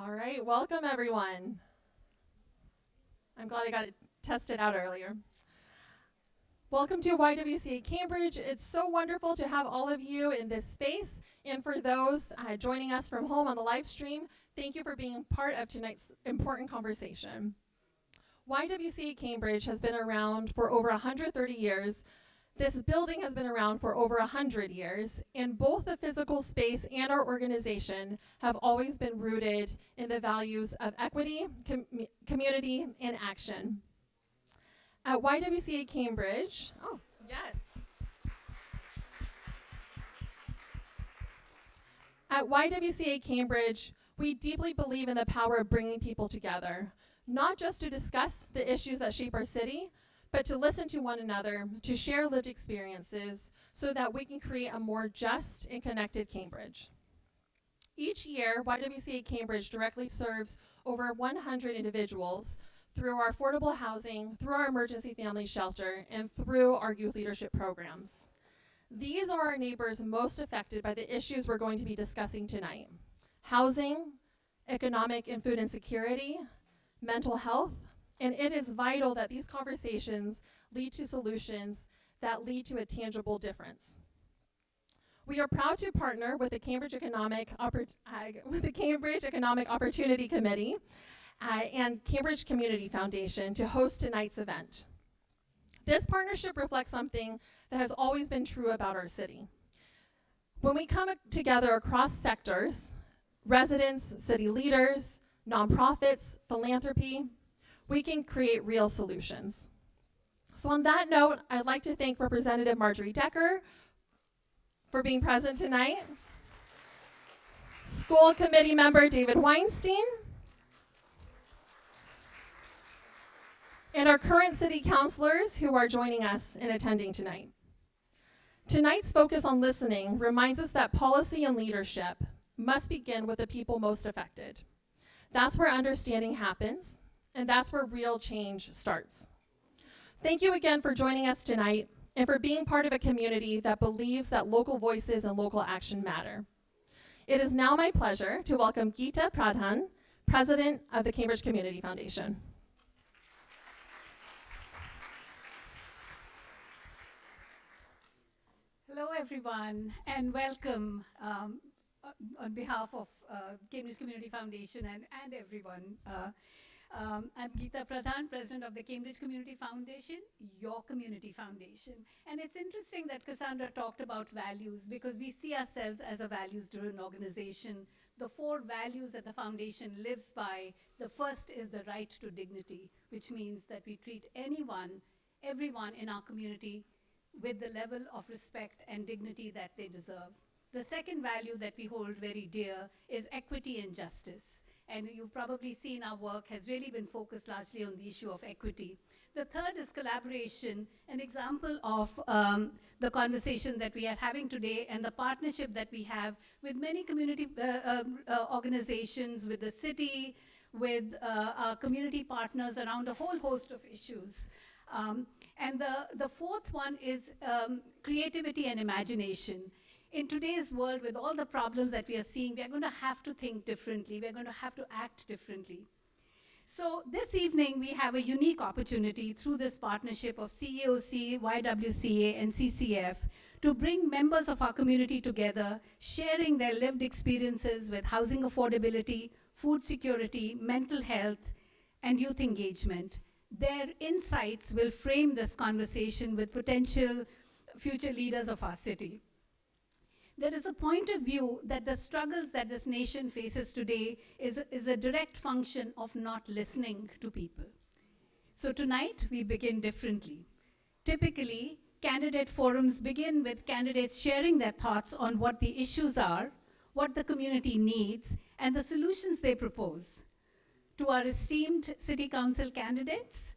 All right, welcome everyone. I'm glad I got it tested out earlier. Welcome to YWCA Cambridge. It's so wonderful to have all of you in this space. And for those joining us from home on the live stream, thank you for being part of tonight's important conversation. YWCA Cambridge has been around for over 130 years. This building has been around for over 100 years, and both the physical space and our organization have always been rooted in the values of equity, community, and action. At YWCA Cambridge, oh, yes. At YWCA Cambridge, we deeply believe in the power of bringing people together, not just to discuss the issues that shape our city, but to listen to one another, to share lived experiences, so that we can create a more just and connected Cambridge. Each year, YWCA Cambridge directly serves over 100 individuals through our affordable housing, through our emergency family shelter, and through our youth leadership programs. These are our neighbors most affected by the issues we're going to be discussing tonight: housing, economic and food insecurity, mental health, and it is vital that these conversations lead to solutions that lead to a tangible difference. We are proud to partner with the Cambridge Economic Opportunity Committee and Cambridge Community Foundation to host tonight's event. This partnership reflects something that has always been true about our city. When we come together across sectors, residents, city leaders, nonprofits, philanthropy, we can create real solutions. So on that note, I'd like to thank Representative Marjorie Decker for being present tonight, School Committee Member David Weinstein, and our current city councilors who are joining us and attending tonight. Tonight's focus on listening reminds us that policy and leadership must begin with the people most affected. That's where understanding happens, and that's where real change starts. Thank you again for joining us tonight and for being part of a community that believes that local voices and local action matter. It is now my pleasure to welcome Geeta Pradhan, President of the Cambridge Community Foundation. Hello, everyone, and welcome on behalf of Cambridge Community Foundation and everyone. I'm Geeta Pradhan, President of the Cambridge Community Foundation, your community foundation. And it's interesting that Cassandra talked about values because we see ourselves as a values-driven organization. The 4 values that the foundation lives by, the first is the right to dignity, which means that we treat everyone in our community with the level of respect and dignity that they deserve. The second value that we hold very dear is equity and justice. And you've probably seen our work has really been focused largely on the issue of equity. The third is collaboration, an example of the conversation that we are having today and the partnership that we have with many community organizations, with the city, with our community partners around a whole host of issues. And the fourth one is creativity and imagination. In today's world, with all the problems that we are seeing, we are going to have to think differently. We're going to have to act differently. So this evening, we have a unique opportunity through this partnership of CEOC, YWCA, and CCF to bring members of our community together, sharing their lived experiences with housing affordability, food security, mental health, and youth engagement. Their insights will frame this conversation with potential future leaders of our city. There is a point of view that the struggles that this nation faces today is a direct function of not listening to people. So tonight, we begin differently. Typically, candidate forums begin with candidates sharing their thoughts on what the issues are, what the community needs, and the solutions they propose. To our esteemed city council candidates,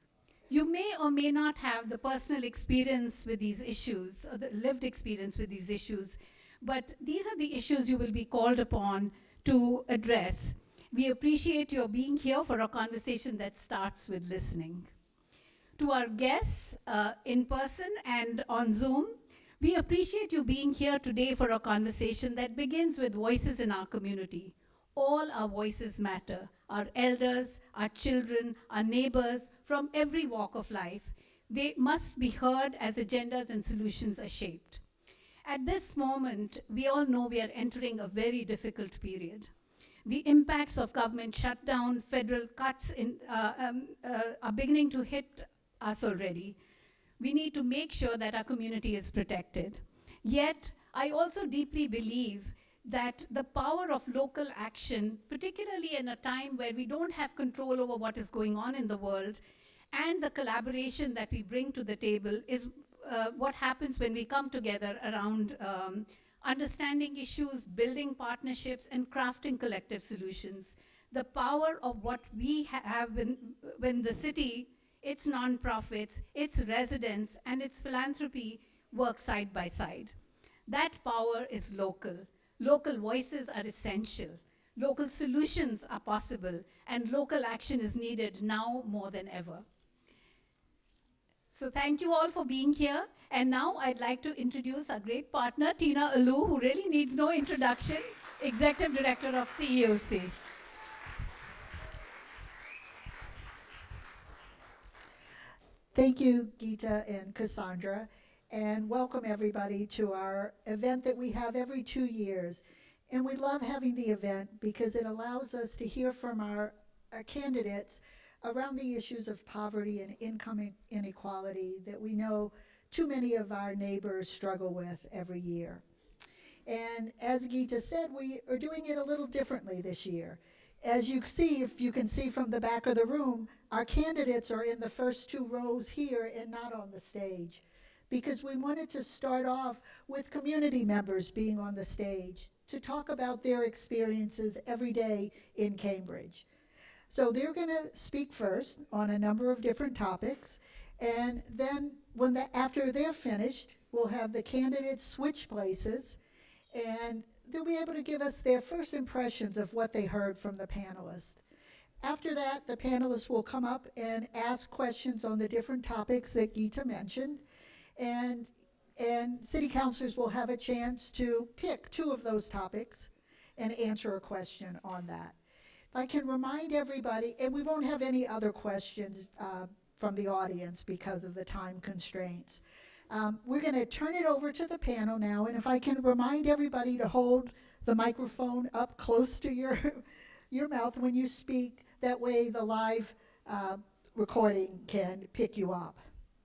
you may or may not have the personal experience with these issues, or the lived experience with these issues, but these are the issues you will be called upon to address. We appreciate your being here for a conversation that starts with listening. To our guests in person and on Zoom, we appreciate you being here today for a conversation that begins with voices in our community. All our voices matter. Our elders, our children, our neighbors, from every walk of life. They must be heard as agendas and solutions are shaped. At this moment, we all know we are entering a very difficult period. The impacts of government shutdown, federal cuts are beginning to hit us already. We need to make sure that our community is protected. Yet, I also deeply believe that the power of local action, particularly in a time where we don't have control over what is going on in the world, and the collaboration that we bring to the table is what happens when we come together around understanding issues, building partnerships, and crafting collective solutions. The power of what we have when the city, its nonprofits, its residents, and its philanthropy work side by side. That power is local. Local voices are essential. Local solutions are possible, and local action is needed now more than ever. So thank you all for being here. And now I'd like to introduce our great partner, Tina Alou, who really needs no introduction, Executive Director of CEOC. Thank you, Geeta and Cassandra, and welcome everybody to our event that we have every 2 years. And we love having the event because it allows us to hear from our candidates around the issues of poverty and income inequality that we know too many of our neighbors struggle with every year. And as Geeta said, we are doing it a little differently this year. As you see, if you can see from the back of the room, our candidates are in the first 2 rows here and not on the stage, because we wanted to start off with community members being on the stage to talk about their experiences every day in Cambridge. So they're going to speak first on a number of different topics, and then after they're finished, we'll have the candidates switch places, and they'll be able to give us their first impressions of what they heard from the panelists. After that, the panelists will come up and ask questions on the different topics that Geeta mentioned, and city councilors will have a chance to pick 2 of those topics and answer a question on that. If I can remind everybody, and we won't have any other questions from the audience because of the time constraints. We're going to turn it over to the panel now, and if I can remind everybody to hold the microphone up close to your mouth when you speak, that way the live recording can pick you up.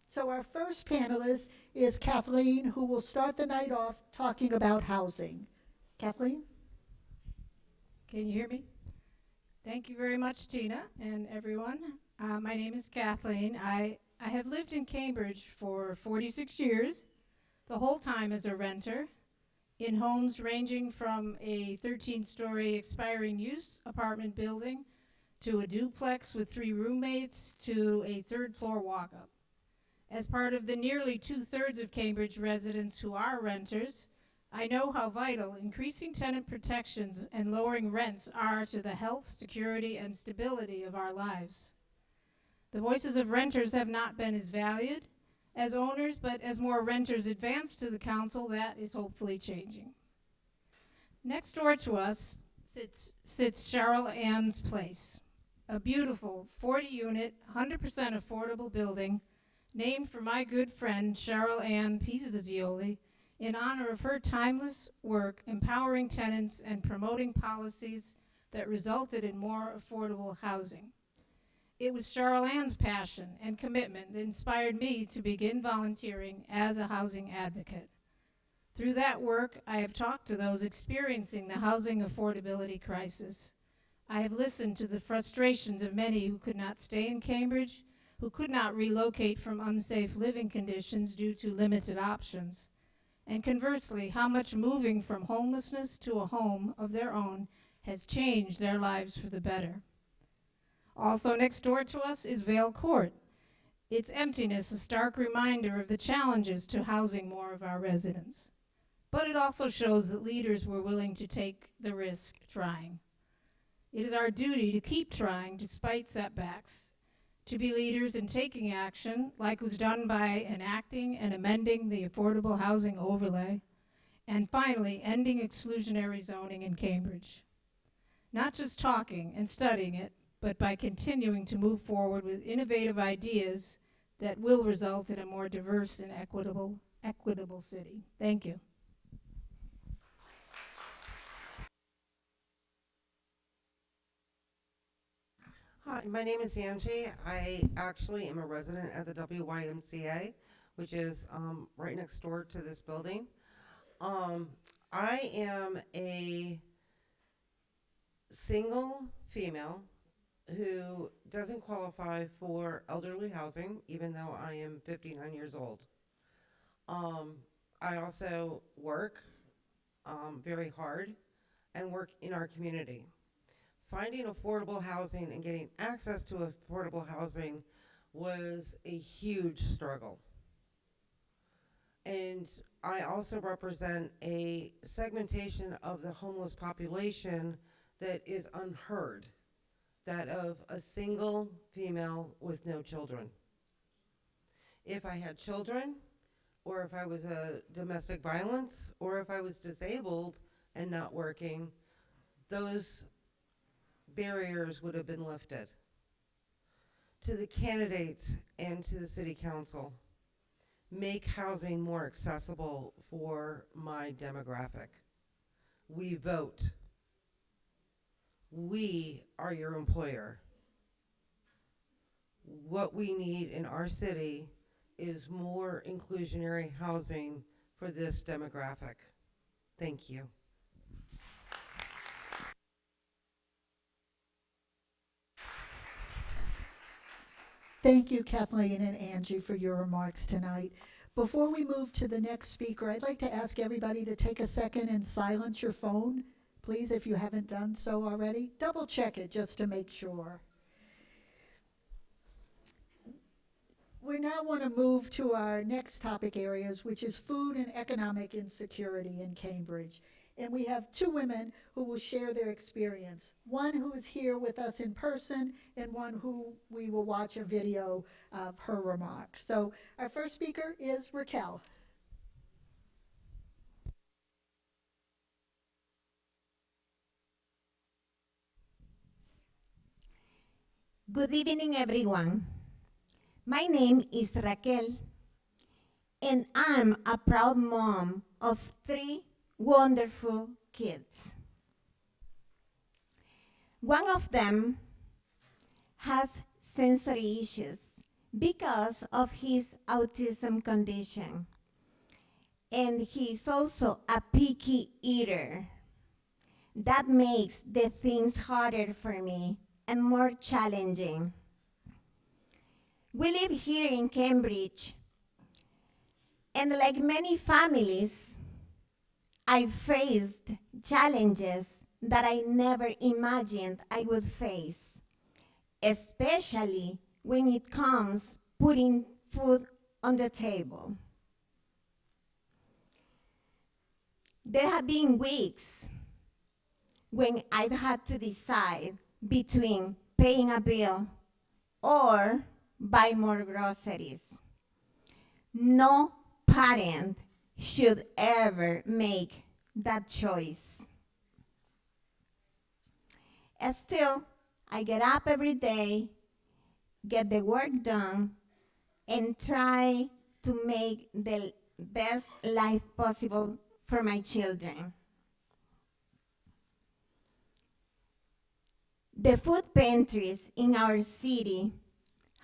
So our first panelist is Kathleen, who will start the night off talking about housing. Kathleen? Can you hear me? Thank you very much, Tina, and everyone. My name is Kathleen. I have lived in Cambridge for 46 years, the whole time as a renter, in homes ranging from a 13-story expiring use apartment building to a duplex with 3 roommates to a 3rd-floor walk-up. As part of the nearly 2/3 of Cambridge residents who are renters, I know how vital increasing tenant protections and lowering rents are to the health, security, and stability of our lives. The voices of renters have not been as valued as owners, but as more renters advance to the council, that is hopefully changing. Next door to us sits Cheryl Ann's Place, a beautiful 40-unit, 100% affordable building named for my good friend Cheryl Ann Pizzazioli in honor of her timeless work empowering tenants and promoting policies that resulted in more affordable housing. It was Cheryl Ann's passion and commitment that inspired me to begin volunteering as a housing advocate. Through that work, I have talked to those experiencing the housing affordability crisis. I have listened to the frustrations of many who could not stay in Cambridge, who could not relocate from unsafe living conditions due to limited options. And conversely, how much moving from homelessness to a home of their own has changed their lives for the better. Also next door to us is Vale Court. Its emptiness a stark reminder of the challenges to housing more of our residents. But it also shows that leaders were willing to take the risk trying. It is our duty to keep trying despite setbacks, to be leaders in taking action, like was done by enacting and amending the Affordable Housing Overlay, and finally ending exclusionary zoning in Cambridge. not just talking and studying it, but by continuing to move forward with innovative ideas that will result in a more diverse and equitable city. Thank you. Hi, my name is Angie. I actually am a resident at the YWCA, which is right next door to this building. I am a single female who doesn't qualify for elderly housing, even though I am 59 years old. I also work very hard and work in our community. Finding affordable housing and getting access to affordable housing was a huge struggle. And I also represent a segmentation of the homeless population that is unheard, that of a single female with no children. If I had children, or if I was a domestic violence, or if I was disabled and not working, those barriers would have been lifted. To the candidates and to the city council, make housing more accessible for my demographic. We vote. We are your employer. What we need in our city is more inclusionary housing for this demographic. Thank you. Thank you, Kathleen and Angie, for your remarks tonight. Before we move to the next speaker, I'd like to ask everybody to take a second and silence your phone, please, if you haven't done so already. Double check it just to make sure. We now want to move to our next topic areas, which is food and economic insecurity in Cambridge. And we have two women who will share their experience. One who is here with us in person, and one who we will watch a video of her remarks. So our first speaker is Raquel. Good evening, everyone. My name is Raquel, and I'm a proud mom of 3 wonderful kids. One of them has sensory issues because of his autism condition, and he's also a picky eater. That makes the things harder for me and more challenging. We live here in Cambridge, and like many families, I faced challenges that I never imagined I would face, especially when it comes putting food on the table. There have been weeks when I've had to decide between paying a bill or buy more groceries. No parent should ever make that choice. Still, I get up every day, get the work done, and try to make the best life possible for my children. The food pantries in our city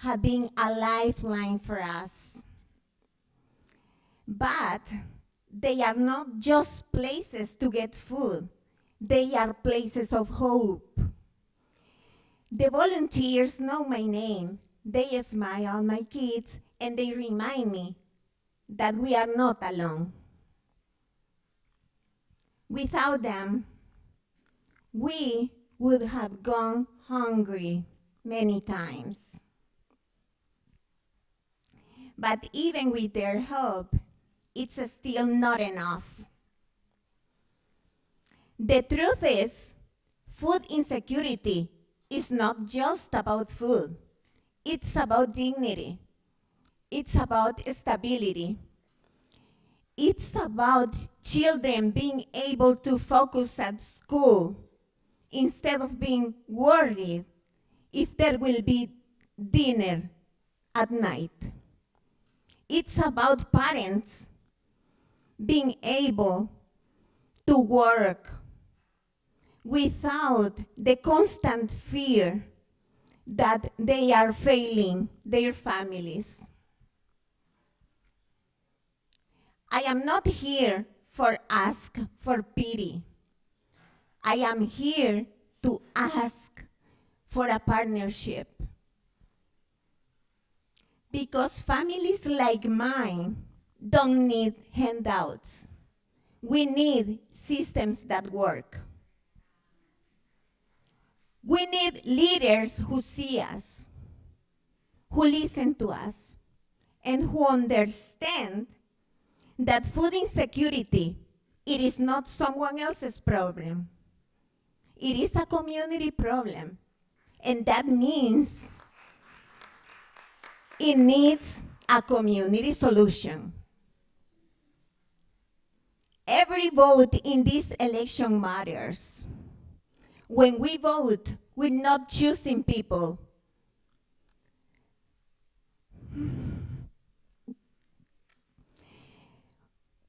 have been a lifeline for us. But they are not just places to get food. They are places of hope. The volunteers know my name. They smile at my kids, and they remind me that we are not alone. Without them, we would have gone hungry many times. But even with their help, it's still not enough. The truth is, food insecurity is not just about food. It's about dignity. It's about stability. It's about children being able to focus at school instead of being worried if there will be dinner at night. It's about parents being able to work without the constant fear that they are failing their families. I am not here for ask for pity. I am here to ask for a partnership. Because families like mine don't need handouts. We need systems that work. We need leaders who see us, who listen to us, and who understand that food insecurity, it is not someone else's problem. It is a community problem. And that means it needs a community solution. Every vote in this election matters. When we vote, we're not choosing people.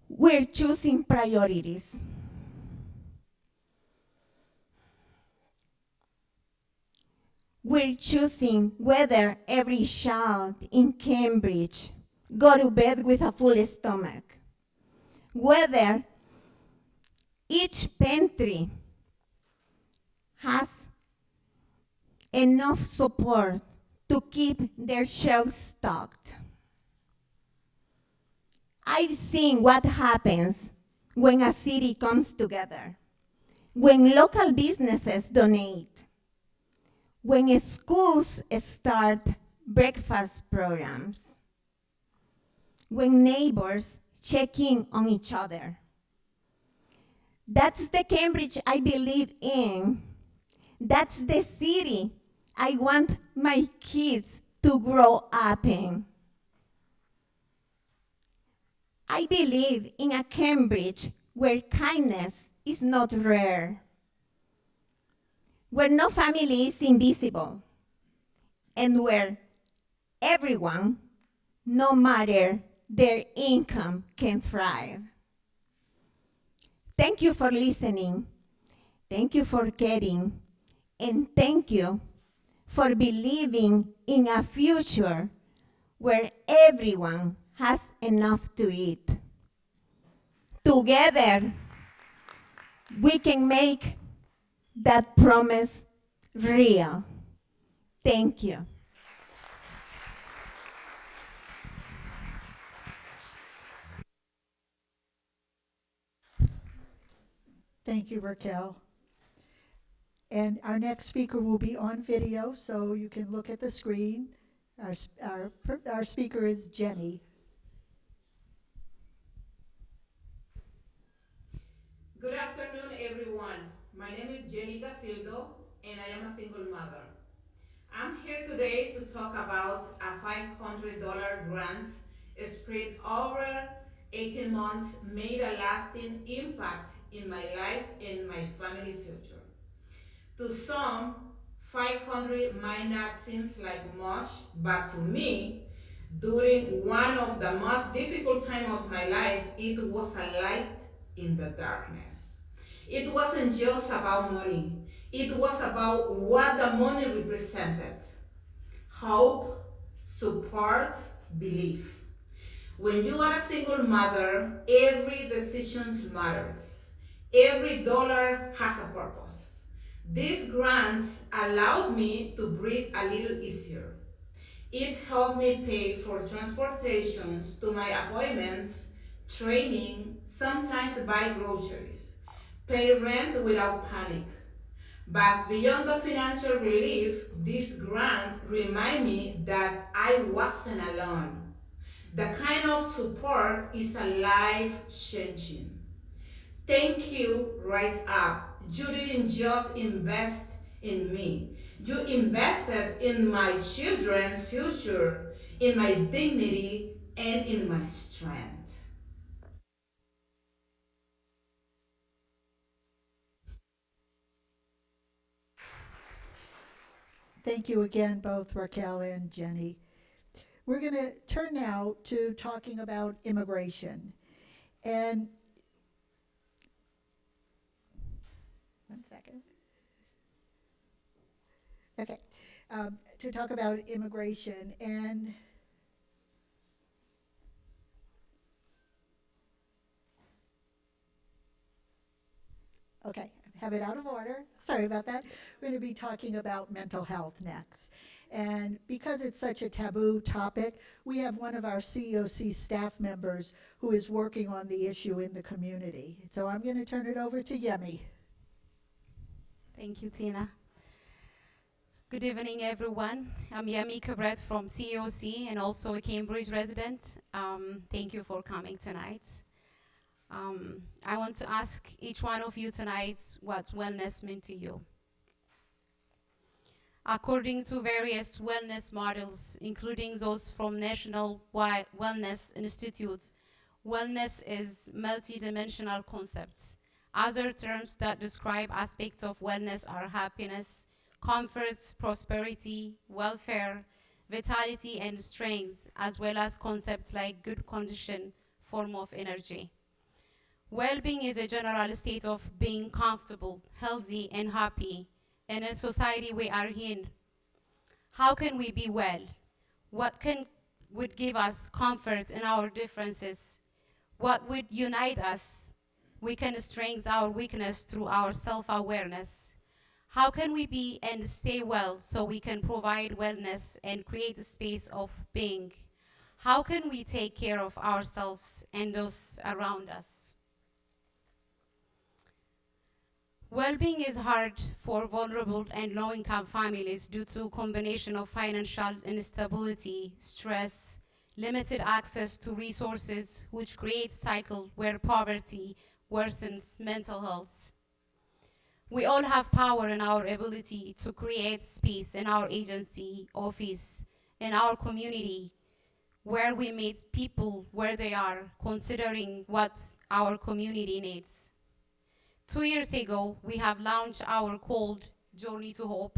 We're choosing priorities. We're choosing whether every child in Cambridge go to bed with a full stomach, whether each pantry has enough support to keep their shelves stocked. I've seen what happens when a city comes together, when local businesses donate, when schools start breakfast programs, when neighbors check in on each other. That's the Cambridge I believe in. That's the city I want my kids to grow up in. I believe in a Cambridge where kindness is not rare, where no family is invisible, and where everyone, no matter their income, can thrive. Thank you for listening. Thank you for caring. And thank you for believing in a future where everyone has enough to eat. Together, we can make that promise real. Thank you. Thank you, Raquel. And our next speaker will be on video, so you can look at the screen. Our speaker is Jenny. Good afternoon, everyone. My name is Jenny Gasildo, and I am a single mother. I'm here today to talk about a $500 grant spread over 18 months made a lasting impact in my life and my family future. To some, 500 might not seem like much, but to me, during one of the most difficult times of my life, it was a light in the darkness. It wasn't just about money. It was about what the money represented. Hope, support, belief. When you are a single mother, every decision matters. Every dollar has a purpose. This grant allowed me to breathe a little easier. It helped me pay for transportations to my appointments, training, sometimes buy groceries, pay rent without panic. But beyond the financial relief, this grant reminded me that I wasn't alone. The kind of support is a life-changing. Thank you, Rise Up. You didn't just invest in me. You invested in my children's future, in my dignity, and in my strength. Thank you again, both Raquel and Jenny. We're going to turn now to talking about immigration. And one second. Okay. To talk about immigration. And okay, I have it out of order. Sorry about that. We're going to be talking about mental health next. And because it's such a taboo topic, we have one of our CEOC staff members who is working on the issue in the community. So I'm going to turn it over to Yemi. Thank you, Tina. Good evening, everyone. I'm Yemi Cabret from CEOC and also a Cambridge resident. Thank you for coming tonight. I want to ask each one of you tonight what wellness means to you. According to various wellness models, including those from National Wellness Institutes, wellness is multidimensional concepts. Other terms that describe aspects of wellness are happiness, comfort, prosperity, welfare, vitality, and strength, as well as concepts like good condition, form of energy. Well-being is a general state of being comfortable, healthy, and happy in a society we are in. How can we be well? What would give us comfort in our differences? What would unite us? We can strengthen our weakness through our self-awareness. How can we be and stay well so we can provide wellness and create a space of being? How can we take care of ourselves and those around us? Well-being is hard for vulnerable and low-income families due to a combination of financial instability, stress, limited access to resources, which creates a cycle where poverty worsens mental health. We all have power in our ability to create space in our agency, office, in our community, where we meet people where they are, considering what our community needs. 2 years ago, we have launched our called Journey to Hope,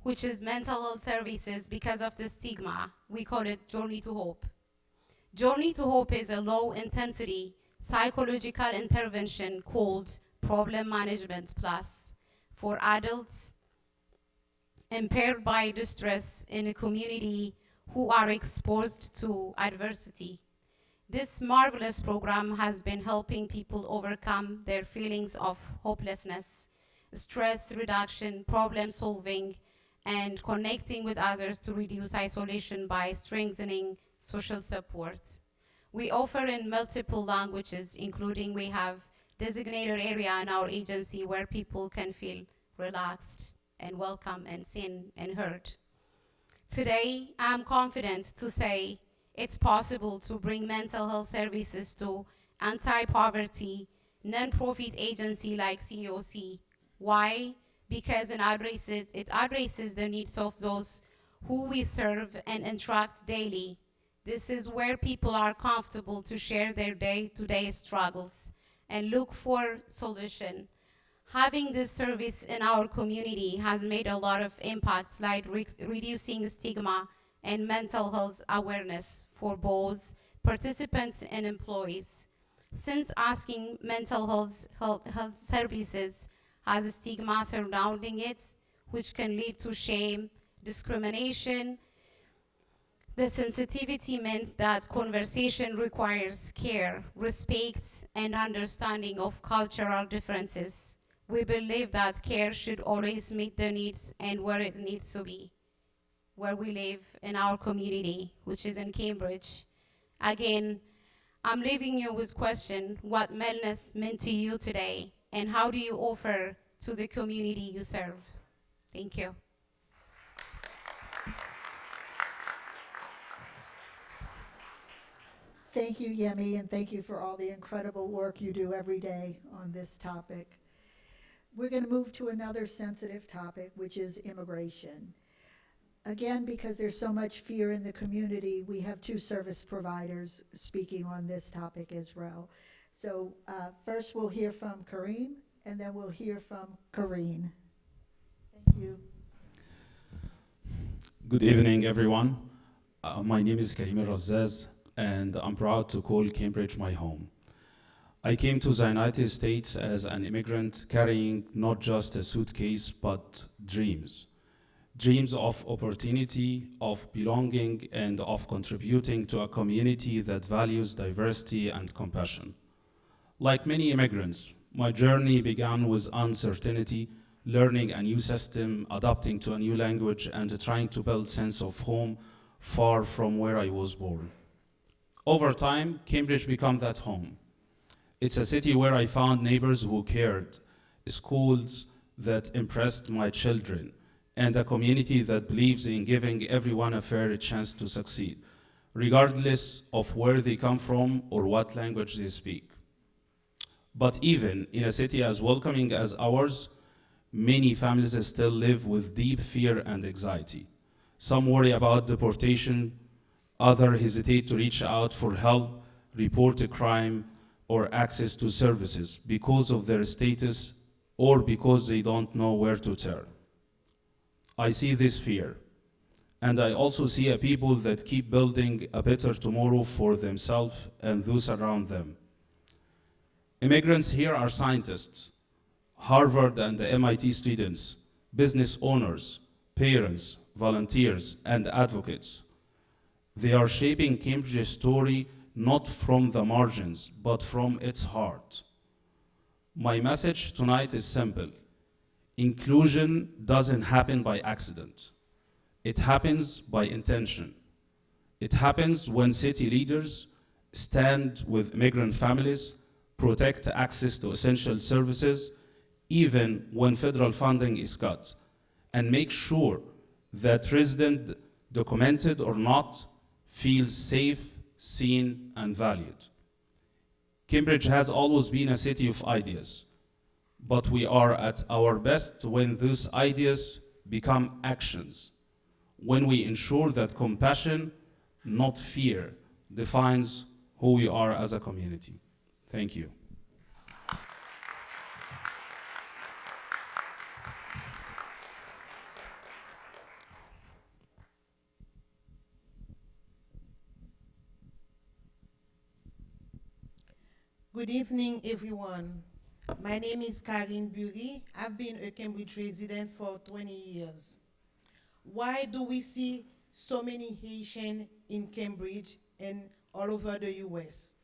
which is mental health services because of the stigma. We call it Journey to Hope. Journey to Hope is a low-intensity psychological intervention called Problem Management Plus for adults impaired by distress in a community who are exposed to adversity. This marvelous program has been helping people overcome their feelings of hopelessness, stress reduction, problem solving, and connecting with others to reduce isolation by strengthening social support. We offer in multiple languages, including we have designated area in our agency where people can feel relaxed and welcome and seen and heard. Today, I'm confident to say it's possible to bring mental health services to anti-poverty, non-profit agency like CEOC. Why? Because it addresses the needs of those who we serve and interact daily. This is where people are comfortable to share their day-to-day struggles and look for solution. Having this service in our community has made a lot of impact, like reducing stigma and mental health awareness for both participants and employees. Since asking mental health services has a stigma surrounding it, which can lead to shame, discrimination, the sensitivity means that conversation requires care, respect, and understanding of cultural differences. We believe that care should always meet the needs and where it needs to be, where we live in our community, which is in Cambridge. Again, I'm leaving you with question, what wellness meant to you today, and how do you offer to the community you serve? Thank you. Thank you, Yemi, and thank you for all the incredible work you do every day on this topic. We're going to move to another sensitive topic, which is immigration. Again, because there's so much fear in the community, we have two service providers speaking on this topic as well. So first we'll hear from Kareem, and then we'll hear from Kareen. Thank you. Good evening, everyone. My name is Karim Razaz, and I'm proud to call Cambridge my home. I came to the United States as an immigrant carrying not just a suitcase, but dreams. Dreams of opportunity, of belonging, and of contributing to a community that values diversity and compassion. Like many immigrants, my journey began with uncertainty, learning a new system, adapting to a new language, and trying to build sense of home far from where I was born. Over time, Cambridge became that home. It's a city where I found neighbors who cared, schools that impressed my children, and a community that believes in giving everyone a fair chance to succeed, regardless of where they come from or what language they speak. But even in a city as welcoming as ours, many families still live with deep fear and anxiety. Some worry about deportation, others hesitate to reach out for help, report a crime, or access to services because of their status or because they don't know where to turn. I see this fear, and I also see a people that keep building a better tomorrow for themselves and those around them. Immigrants here are scientists, Harvard and the MIT students, business owners, parents, volunteers, and advocates. They are shaping Cambridge's story not from the margins, but from its heart. My message tonight is simple. Inclusion doesn't happen by accident. It happens by intention. It happens when city leaders stand with immigrant families, protect access to essential services, even when federal funding is cut, and make sure that residents, documented or not, feel safe, seen, and valued. Cambridge has always been a city of ideas, but we are at our best when those ideas become actions, when we ensure that compassion, not fear, defines who we are as a community. Thank you. Good evening, everyone. My name is Karine Bury. I've been a Cambridge resident for 20 years. Why do we see so many Haitians in Cambridge and all over the US?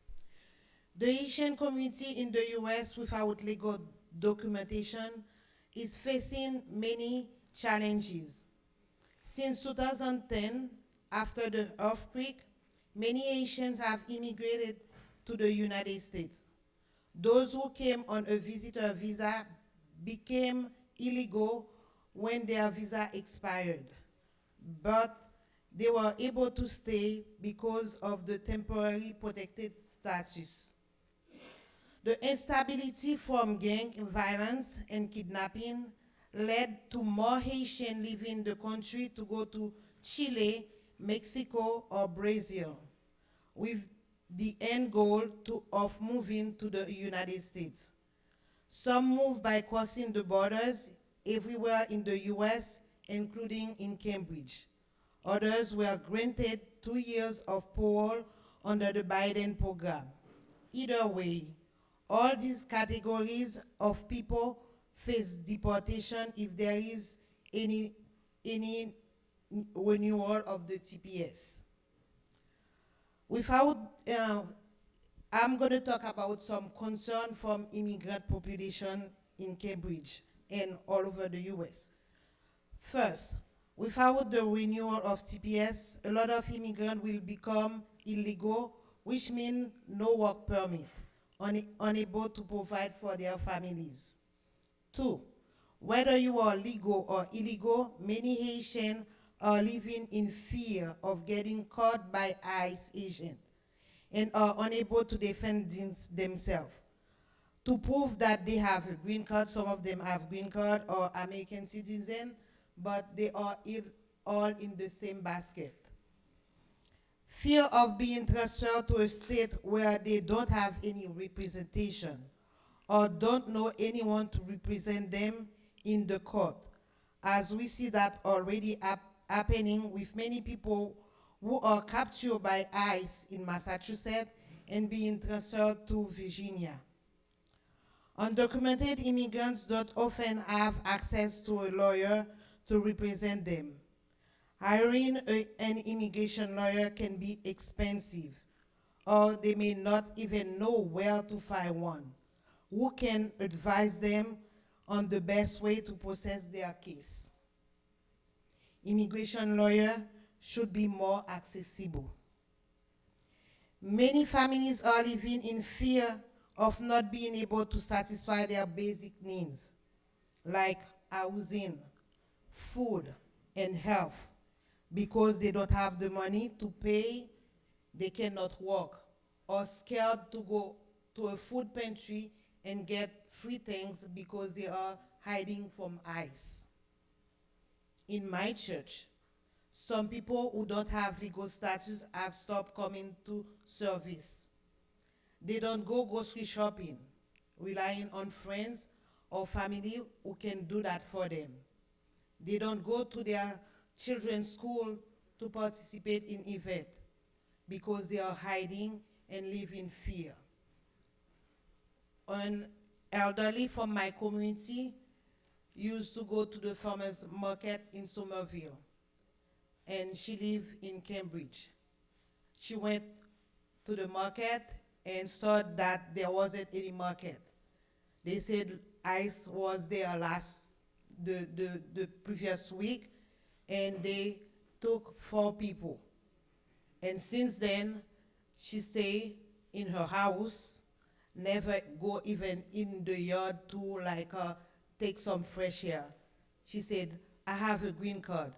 The Haitian community in the US without legal documentation is facing many challenges. Since 2010, after the earthquake, many Haitians have immigrated to the United States. Those who came on a visitor visa became illegal when their visa expired, but they were able to stay because of the temporary protected status. The instability from gang violence and kidnapping led to more Haitians leaving the country to go to Chile, Mexico, or Brazil, with the end goal of moving to the United States. Some moved by crossing the borders everywhere in the US, including in Cambridge. Others were granted 2 years of parole under the Biden program. Either way, all these categories of people face deportation if there is any renewal of the TPS. I'm going to talk about some concern from immigrant population in Cambridge and all over the US. First, without the renewal of TPS, a lot of immigrants will become illegal, which means no work permit, unable to provide for their families. Two, whether you are legal or illegal, many Haitians are living in fear of getting caught by ICE agents and are unable to defend themselves. To prove that they have a green card, some of them have green card or American citizen, but they are all in the same basket. Fear of being transferred to a state where they don't have any representation or don't know anyone to represent them in the court, as we see that already happening with many people who are captured by ICE in Massachusetts and being transferred to Virginia. Undocumented immigrants don't often have access to a lawyer to represent them. Hiring an immigration lawyer can be expensive, or they may not even know where to find one who can advise them on the best way to process their case. Immigration lawyer should be more accessible. Many families are living in fear of not being able to satisfy their basic needs, like housing, food, and health, because they don't have the money to pay, they cannot work, or scared to go to a food pantry and get free things because they are hiding from ICE. In my church, some people who don't have legal status have stopped coming to service. They don't go grocery shopping, relying on friends or family who can do that for them. They don't go to their children's school to participate in events because they are hiding and live in fear. An elderly from my community used to go to the farmer's market in Somerville, and she lived in Cambridge. She went to the market and saw that there wasn't any market. They said ICE was there the previous week, and they took 4 people. And since then, she stayed in her house, never go even in the yard to take some fresh air. She said, I have a green card,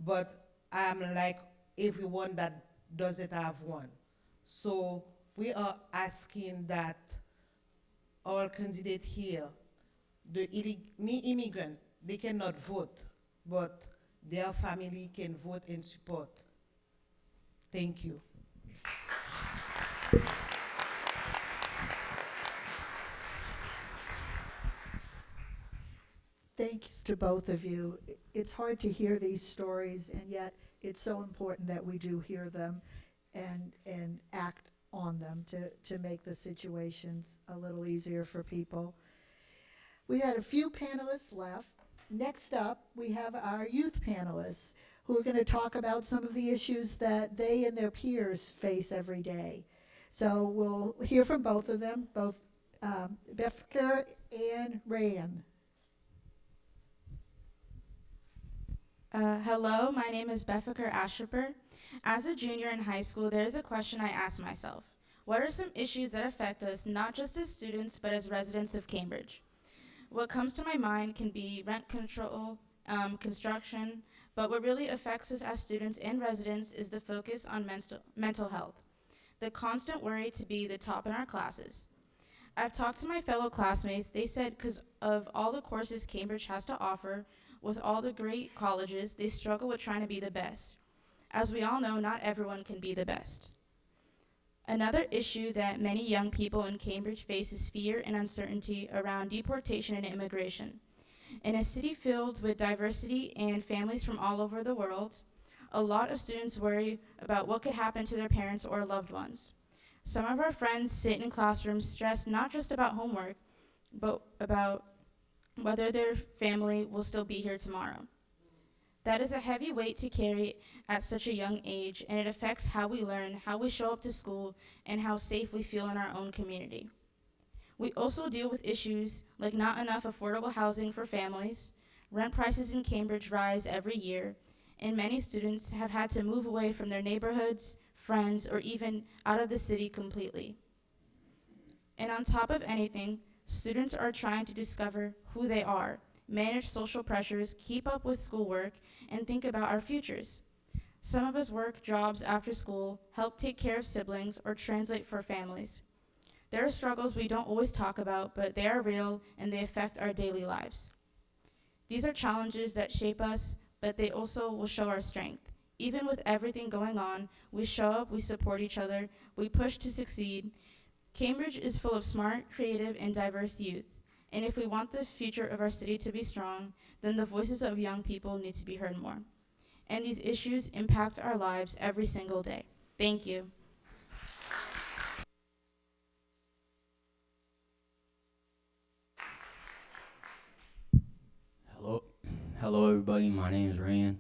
but I'm like everyone that doesn't have one. So we are asking that all candidates here, the immigrant, they cannot vote, but their family can vote and support. Thank you. Thanks to both of you. It's hard to hear these stories, and yet it's so important that we do hear them and act on them to make the situations a little easier for people. We had a few panelists left. Next up, we have our youth panelists who are going to talk about some of the issues that they and their peers face every day. So we'll hear from both of them, both Befker and Rayan. Hello, my name is Befker Asherper. As a junior in high school, there is a question I ask myself. What are some issues that affect us, not just as students, but as residents of Cambridge? What comes to my mind can be rent control, construction, but what really affects us as students and residents is the focus on mental health, the constant worry to be the top in our classes. I've talked to my fellow classmates. They said because of all the courses Cambridge has to offer, with all the great colleges, they struggle with trying to be the best. As we all know, not everyone can be the best. Another issue that many young people in Cambridge face is fear and uncertainty around deportation and immigration. In a city filled with diversity and families from all over the world, a lot of students worry about what could happen to their parents or loved ones. Some of our friends sit in classrooms stressed not just about homework, but about whether their family will still be here tomorrow. That is a heavy weight to carry at such a young age, and it affects how we learn, how we show up to school, and how safe we feel in our own community. We also deal with issues like not enough affordable housing for families, rent prices in Cambridge rise every year, and many students have had to move away from their neighborhoods, friends, or even out of the city completely. And on top of anything, students are trying to discover who they are, manage social pressures, keep up with schoolwork, and think about our futures. Some of us work jobs after school, help take care of siblings, or translate for families. There are struggles we don't always talk about, but they are real and they affect our daily lives. These are challenges that shape us, but they also will show our strength. Even with everything going on, we show up, we support each other, we push to succeed. Cambridge is full of smart, creative, and diverse youth. And if we want the future of our city to be strong, then the voices of young people need to be heard more. and these issues impact our lives every single day. Thank you. Hello everybody, my name is Ryan,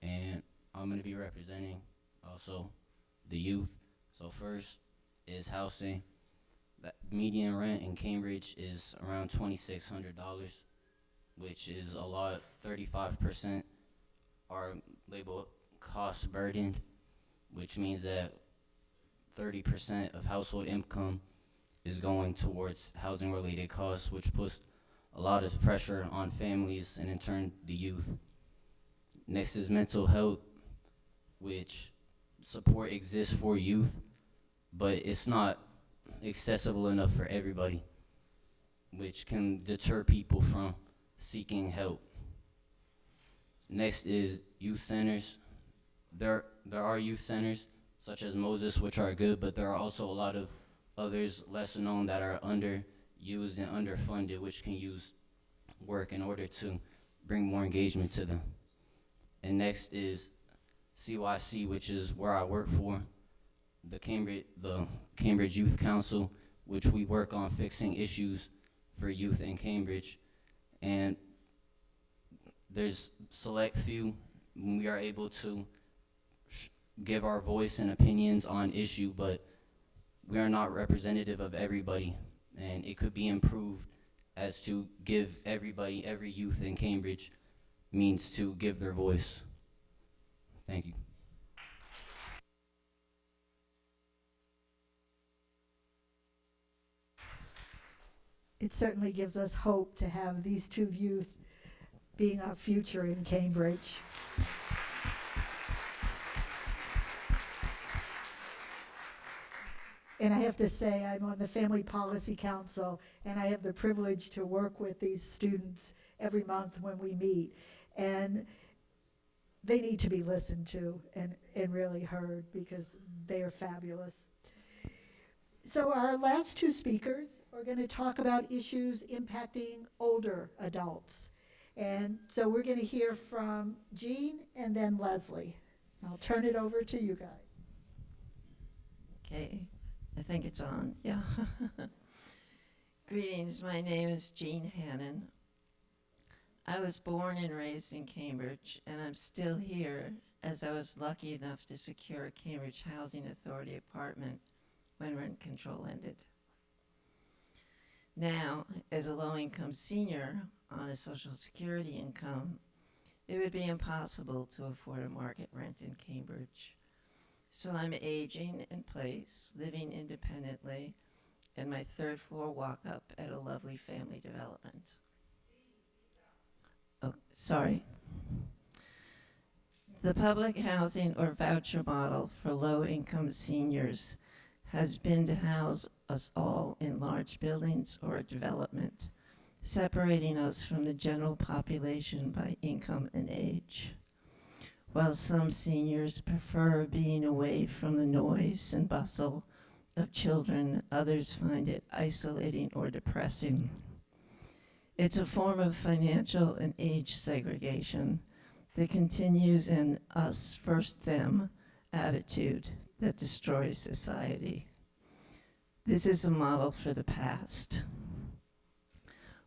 and I'm going to be representing also the youth. So first is housing. The median rent in Cambridge is around $2,600, which is a lot. 35% are labeled cost burdened, which means that 30% of household income is going towards housing related costs, which puts a lot of pressure on families and in turn the youth. Next is mental health, which support exists for youth, but it's not accessible enough for everybody, which can deter people from seeking help. Next is youth centers. There are youth centers such as Moses, which are good, but there are also a lot of others lesser known that are underused and underfunded, which can use work in order to bring more engagement to them. And next is CYC, which is where I work for, the Cambridge Youth Council, which we work on fixing issues for youth in Cambridge. And there's select few we are able to give our voice and opinions on issue, but we are not representative of everybody, and it could be improved as to give everybody, every youth in Cambridge means to give their voice. Thank you. It certainly gives us hope to have these two youth being our future in Cambridge. And I have to say, I'm on the Family Policy Council, and I have the privilege to work with these students every month when we meet. And they need to be listened to and really heard because they are fabulous. So our last two speakers are going to talk about issues impacting older adults. And so we're going to hear from Jean and then Leslie. I'll turn it over to you guys. Okay, I think it's on, yeah. Greetings, my name is Jean Hannon. I was born and raised in Cambridge, and I'm still here as I was lucky enough to secure a Cambridge Housing Authority apartment when rent control ended. Now, as a low-income senior on a Social Security income, it would be impossible to afford a market rent in Cambridge. So I'm aging in place, living independently, in my third floor walk-up at a lovely family development. Oh, sorry. The public housing or voucher model for low-income seniors has been to house us all in large buildings or development, separating us from the general population by income and age. While some seniors prefer being away from the noise and bustle of children, others find it isolating or depressing. It's a form of financial and age segregation that continues an us first them attitude that destroys society. This is a model for the past.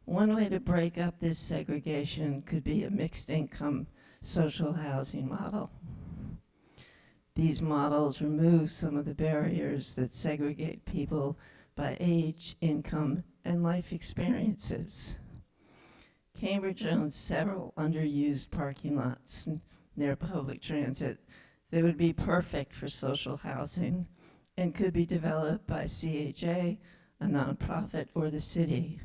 One way to break up this segregation could be a mixed income social housing model. These models remove some of the barriers that segregate people by age, income, and life experiences. Cambridge owns several underused parking lots near public transit that would be perfect for social housing and could be developed by CHA, a nonprofit, or the city.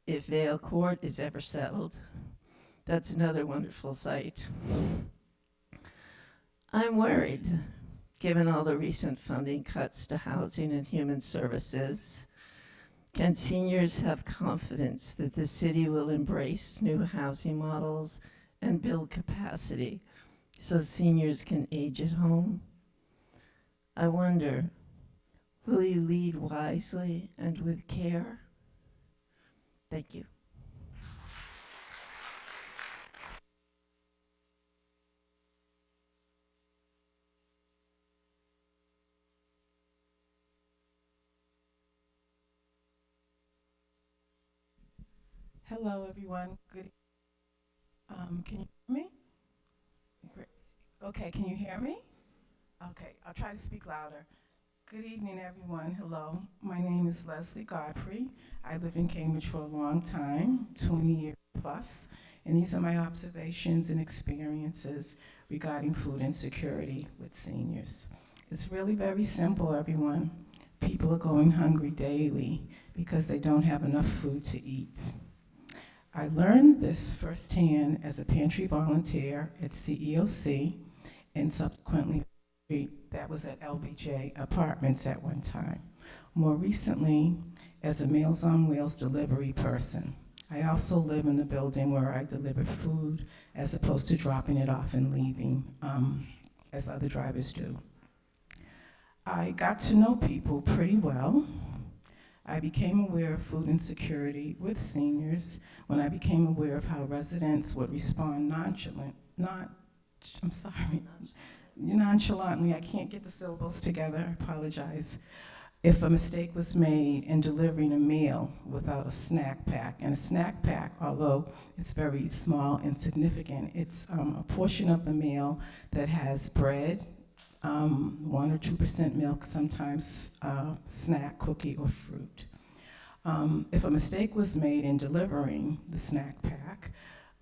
If Vale Court is ever settled, that's another wonderful site. I'm worried, given all the recent funding cuts to housing and human services. Can seniors have confidence that the city will embrace new housing models and build capacity so seniors can age at home? I wonder, will you lead wisely and with care? Thank you. Hello, everyone. Good. Can you hear me? Great. Okay, can you hear me? Okay, I'll try to speak louder. Good evening, everyone. Hello. My name is Leslie Godfrey. I live in Cambridge for a long time, 20 years plus, and these are my observations and experiences regarding food insecurity with seniors. It's really very simple, everyone. People are going hungry daily because they don't have enough food to eat. I learned this firsthand as a pantry volunteer at CEOC and subsequently that was at LBJ Apartments at one time. More recently, as a Meals on Wheels delivery person. I also live in the building where I deliver food as opposed to dropping it off and leaving, as other drivers do. I got to know people pretty well. I became aware of food insecurity with seniors when I became aware of how residents would respond nonchalantly, I can't get the syllables together, I apologize, if a mistake was made in delivering a meal without a snack pack. And a snack pack, although it's very small and significant, it's a portion of the meal that has bread, 1 or 2% milk, sometimes snack, cookie, or fruit. If a mistake was made in delivering the snack pack,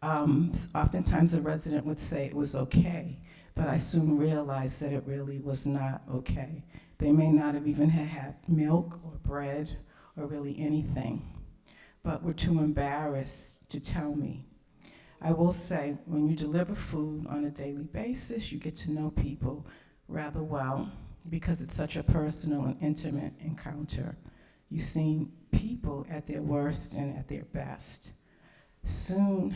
oftentimes a resident would say it was okay, but I soon realized that it really was not okay. They may not have even had milk or bread or really anything, but were too embarrassed to tell me. I will say, when you deliver food on a daily basis, you get to know people rather well because it's such a personal and intimate encounter. You see people at their worst and at their best. Soon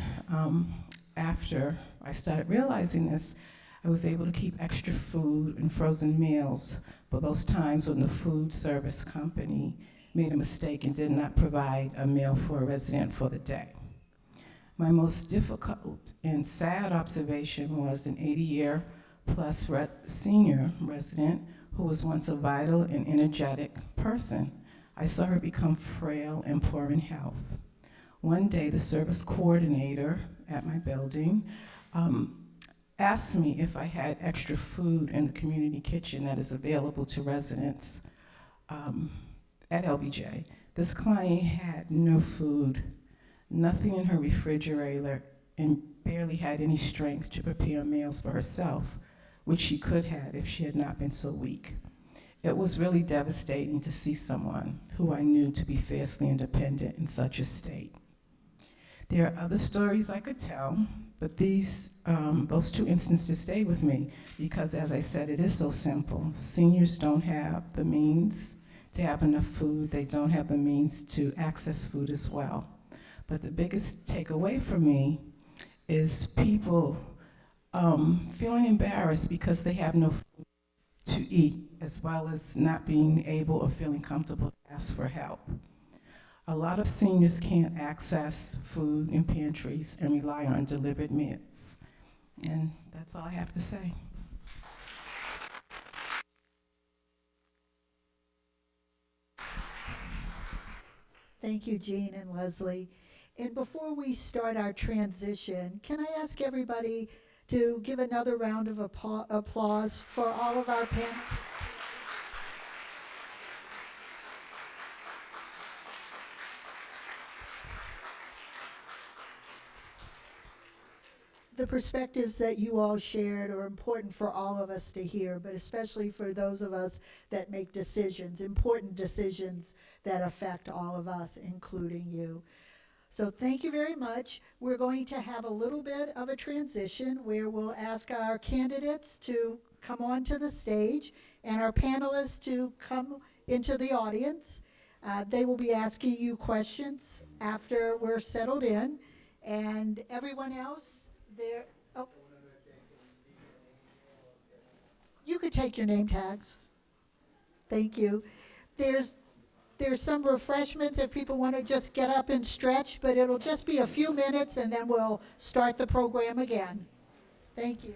after I started realizing this, I was able to keep extra food and frozen meals for those times when the food service company made a mistake and did not provide a meal for a resident for the day. My most difficult and sad observation was an 80-year plus senior resident who was once a vital and energetic person. I saw her become frail and poor in health. One day, the service coordinator at my building asked me if I had extra food in the community kitchen that is available to residents at LBJ. This client had no food, nothing in her refrigerator, and barely had any strength to prepare meals for herself, which she could have if she had not been so weak. It was really devastating to see someone who I knew to be fiercely independent in such a state. There are other stories I could tell, but those two instances stay with me because, as I said, it is so simple. Seniors don't have the means to have enough food. They don't have the means to access food as well. But the biggest takeaway for me is people feeling embarrassed because they have no food to eat, as well as not being able or feeling comfortable to ask for help. A lot of seniors can't access food in pantries and rely on delivered meals. And that's all I have to say. Thank you, Jean and Leslie. And before we start our transition, can I ask everybody to give another round of applause for all of our panelists? The perspectives that you all shared are important for all of us to hear, but especially for those of us that make decisions, important decisions that affect all of us, including you. So thank you very much. We're going to have a little bit of a transition where we'll ask our candidates to come onto the stage and our panelists to come into the audience. They will be asking you questions after we're settled in, and everyone else, you could take your name tags. Thank you. There's some refreshments if people want to just get up and stretch, but it'll just be a few minutes and then we'll start the program again. Thank you.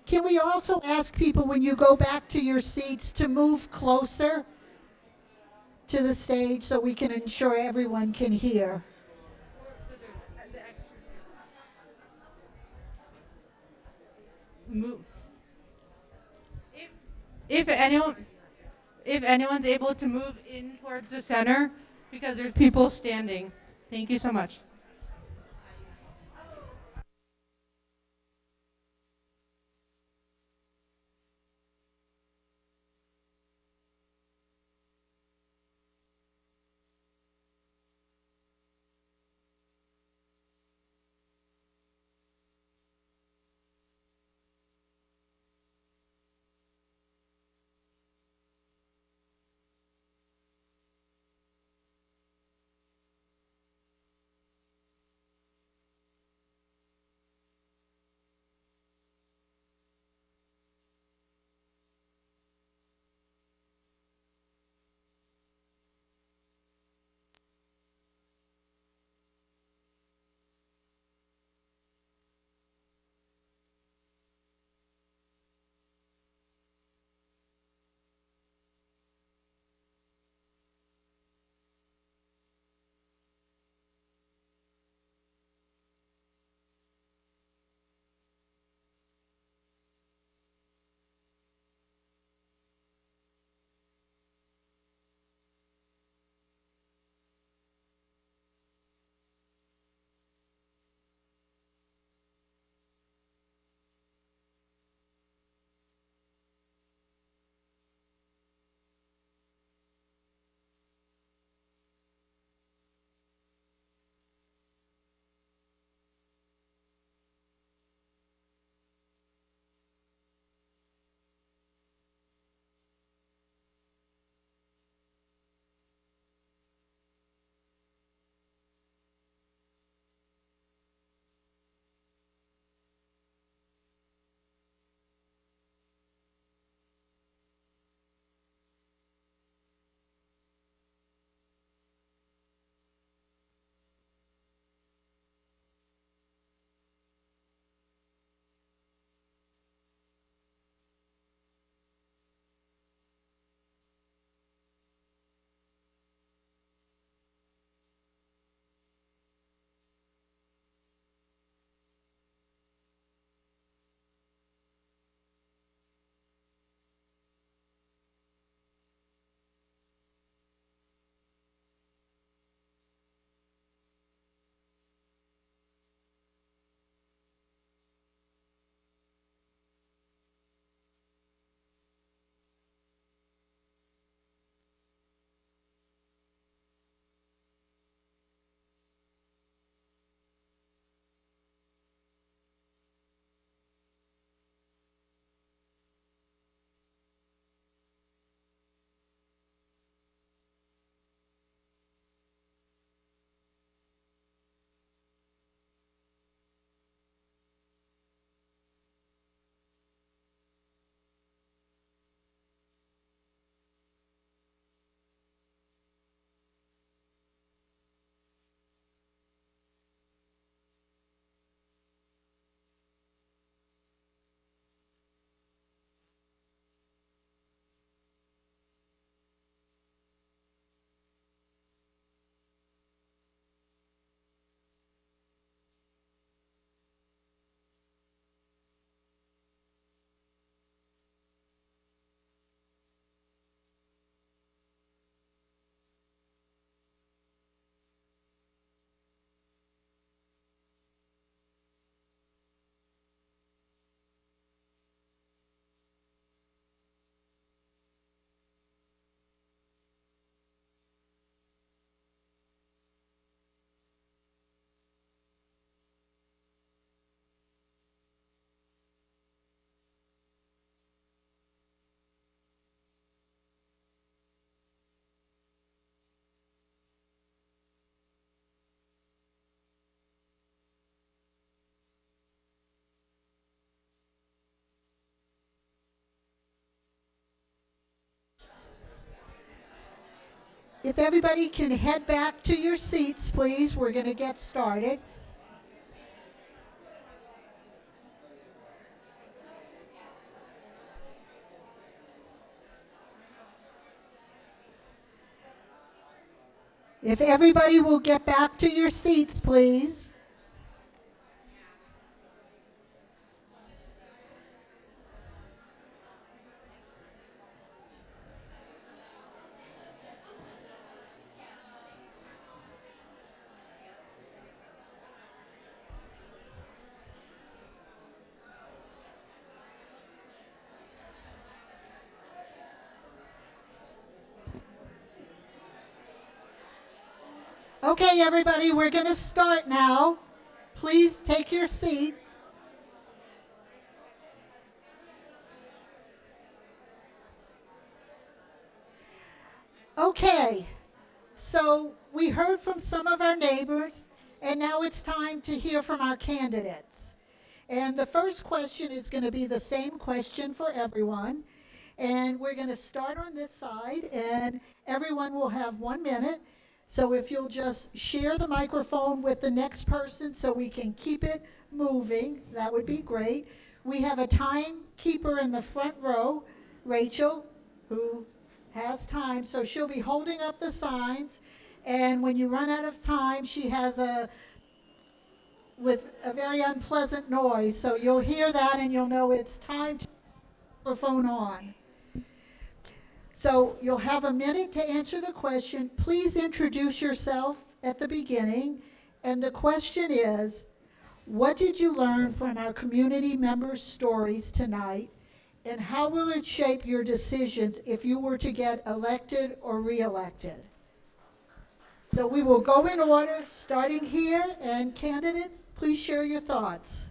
Can we also ask people when you go back to your seats to move closer to the stage so we can ensure everyone can hear? Move. If anyone's able to move in towards the center, because there's people standing. Thank you so much. If everybody can head back to your seats, please, we're going to get started. If everybody will get back to your seats, please. Okay, everybody, we're going to start now. Please take your seats. Okay, so we heard from some of our neighbors, and now it's time to hear from our candidates. And the first question is going to be the same question for everyone. And we're going to start on this side, and everyone will have 1 minute. So if you'll just share the microphone with the next person so we can keep it moving, that would be great. We have a timekeeper in the front row, Rachel, who has time. So she'll be holding up the signs. And when you run out of time, she has with a very unpleasant noise. So you'll hear that and you'll know it's time to put the microphone on. So you'll have a minute to answer the question. Please introduce yourself at the beginning. And the question is, what did you learn from our community members' stories tonight? And how will it shape your decisions if you were to get elected or reelected? So we will go in order, starting here. And candidates, please share your thoughts.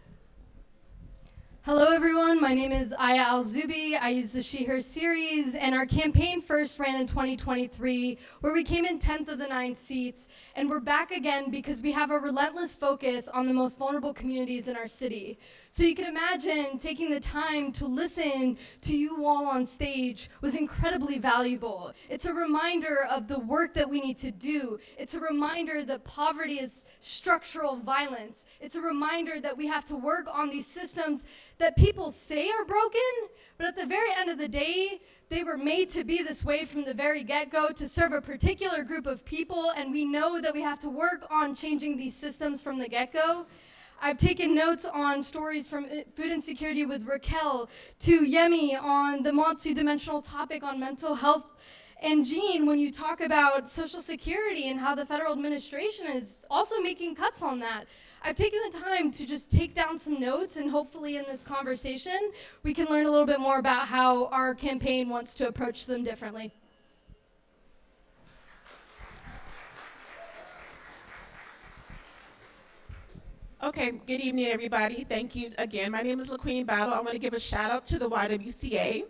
Hello everyone, my name is Aya Al-Zubi. I use the She Her series, and our campaign first ran in 2023, where we came in 10th of the 9 seats, and we're back again because we have a relentless focus on the most vulnerable communities in our city. So you can imagine taking the time to listen to you all on stage was incredibly valuable. It's a reminder of the work that we need to do. It's a reminder that poverty is structural violence. It's a reminder that we have to work on these systems that people say are broken, but at the very end of the day, they were made to be this way from the very get-go to serve a particular group of people, and we know that we have to work on changing these systems from the get-go. I've taken notes on stories from food insecurity with Raquel to Yemi on the multi-dimensional topic on mental health. And Jean, when you talk about Social Security and how the federal administration is also making cuts on that, I've taken the time to just take down some notes, and hopefully in this conversation, we can learn a little bit more about how our campaign wants to approach them differently. Okay, good evening, everybody. Thank you again. My name is LaQueen Battle. I want to give a shout out to the YWCA.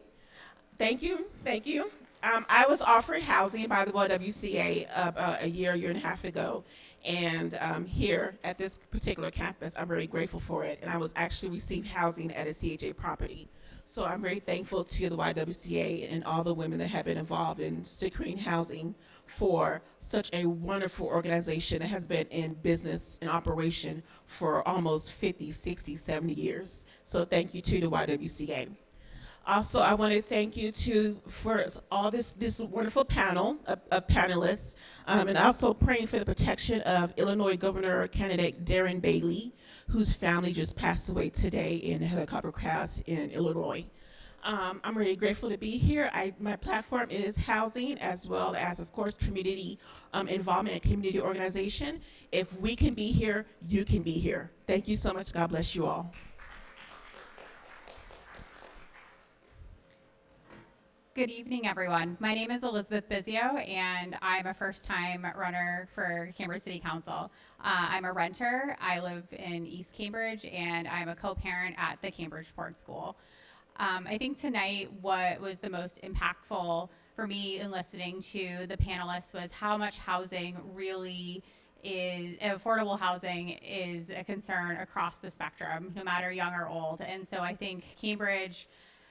Thank you, thank you. I was offered housing by the YWCA about a year and a half ago. And here at this particular campus, I'm very grateful for it. And I was actually received housing at a CHA property. So I'm very thankful to the YWCA and all the women that have been involved in securing housing for such a wonderful organization that has been in business and operation for almost 50, 60, 70 years. So thank you to the YWCA. Also, I want to thank you for all this wonderful panel of panelists, and also praying for the protection of Illinois Governor candidate Darren Bailey, whose family just passed away today in a helicopter crash in Illinois. I'm really grateful to be here. My platform is housing, as well as, of course, community involvement and community organization. If we can be here, you can be here. Thank you so much. God bless you all. Good evening, everyone. My name is Elizabeth Bizio, and I'm a first-time runner for Cambridge City Council. I'm a renter. I live in East Cambridge, and I'm a co-parent at the Cambridge Port School. I think tonight what was the most impactful for me in listening to the panelists was how much housing really is, affordable housing is a concern across the spectrum, no matter young or old. And so I think Cambridge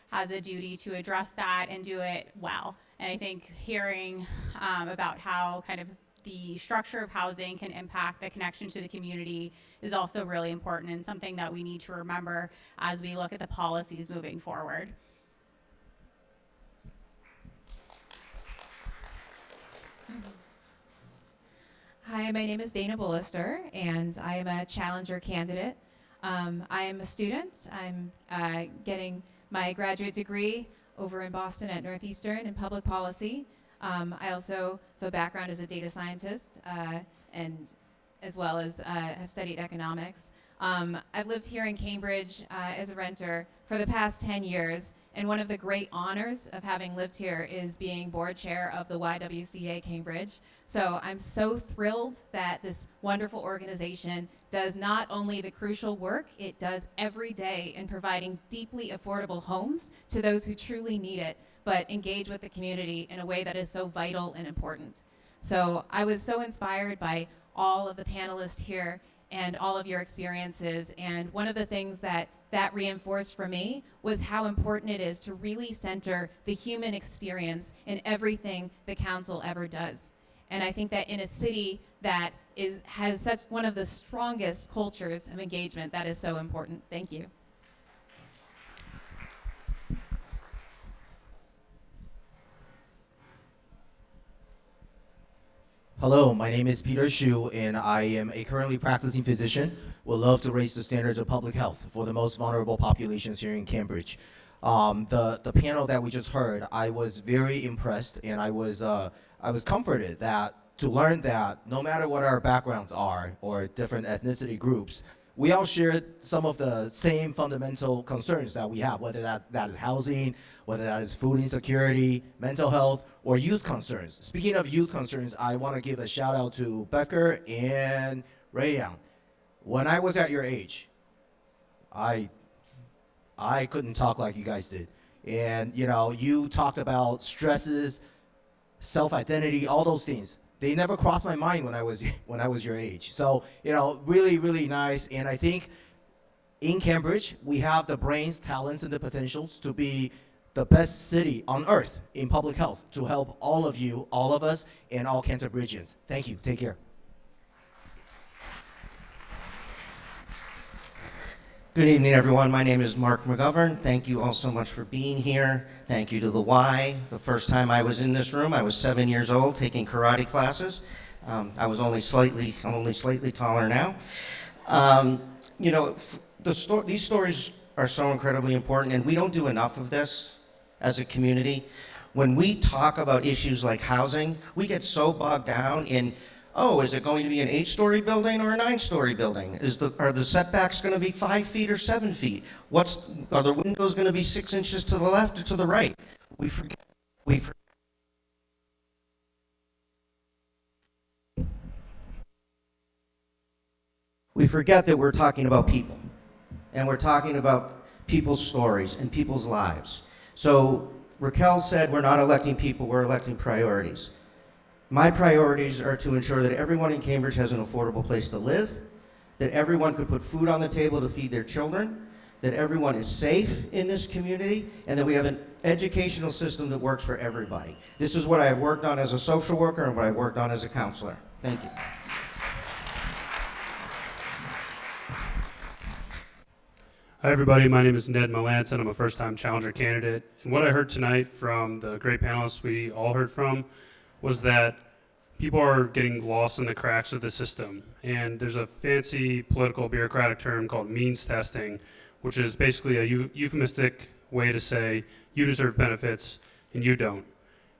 has a duty to address that and do it well. And I think hearing about how kind of the structure of housing can impact the connection to the community is also really important and something that we need to remember as we look at the policies moving forward. Hi, my name is Dana Bullister, and I am a challenger candidate. I am a student. I'm getting my graduate degree over in Boston at Northeastern in public policy. I also have a background as a data scientist, and as well as have studied economics. I've lived here in Cambridge as a renter for the past 10 years, and one of the great honors of having lived here is being board chair of the YWCA Cambridge. So I'm so thrilled that this wonderful organization does not only the crucial work it does every day in providing deeply affordable homes to those who truly need it, but engage with the community in a way that is so vital and important. So I was so inspired by all of the panelists here and all of your experiences, and one of the things that reinforced for me was how important it is to really center the human experience in everything the council ever does. And I think that in a city that has such one of the strongest cultures of engagement, that is so important. Thank you. Hello, my name is Peter Xu, and I am a currently practicing physician. Would love to raise the standards of public health for the most vulnerable populations here in Cambridge. The panel that we just heard, I was very impressed, and I was comforted to learn that no matter what our backgrounds are or different ethnicity groups, we all share some of the same fundamental concerns that we have, whether that is housing, whether that is food insecurity, mental health, or youth concerns. Speaking of youth concerns, I want to give a shout out to Becker and Rayan. When I was at your age, I couldn't talk like you guys did. And you talked about stresses, self-identity, all those things. They never crossed my mind when I was your age. So, really, really nice. And I think in Cambridge, we have the brains, talents, and the potentials to be the best city on earth in public health to help all of you, all of us, and all Canterburyans. Thank you. Take care. Good evening, everyone. My name is Mark McGovern. Thank you all so much for being here. Thank you to the Y. The first time I was in this room, I was 7 years old taking karate classes. I'm only slightly taller now. These stories are so incredibly important, and we don't do enough of this as a community. When we talk about issues like housing, we get so bogged down in, oh, is it going to be an 8-story building or a 9-story building? Are the setbacks going to be 5 feet or 7 feet? Are the windows going to be 6 inches to the left or to the right? We forget that we're talking about people, and we're talking about people's stories and people's lives. So Raquel said we're not electing people, we're electing priorities. My priorities are to ensure that everyone in Cambridge has an affordable place to live, that everyone could put food on the table to feed their children, that everyone is safe in this community, and that we have an educational system that works for everybody. This is what I have worked on as a social worker and what I've worked on as a counselor. Thank you. Hi everybody, my name is Ned Melanson. I'm a first-time challenger candidate. And what I heard tonight from the great panelists we all heard from was that people are getting lost in the cracks of the system. And there's a fancy political bureaucratic term called means testing, which is basically a euphemistic way to say you deserve benefits and you don't.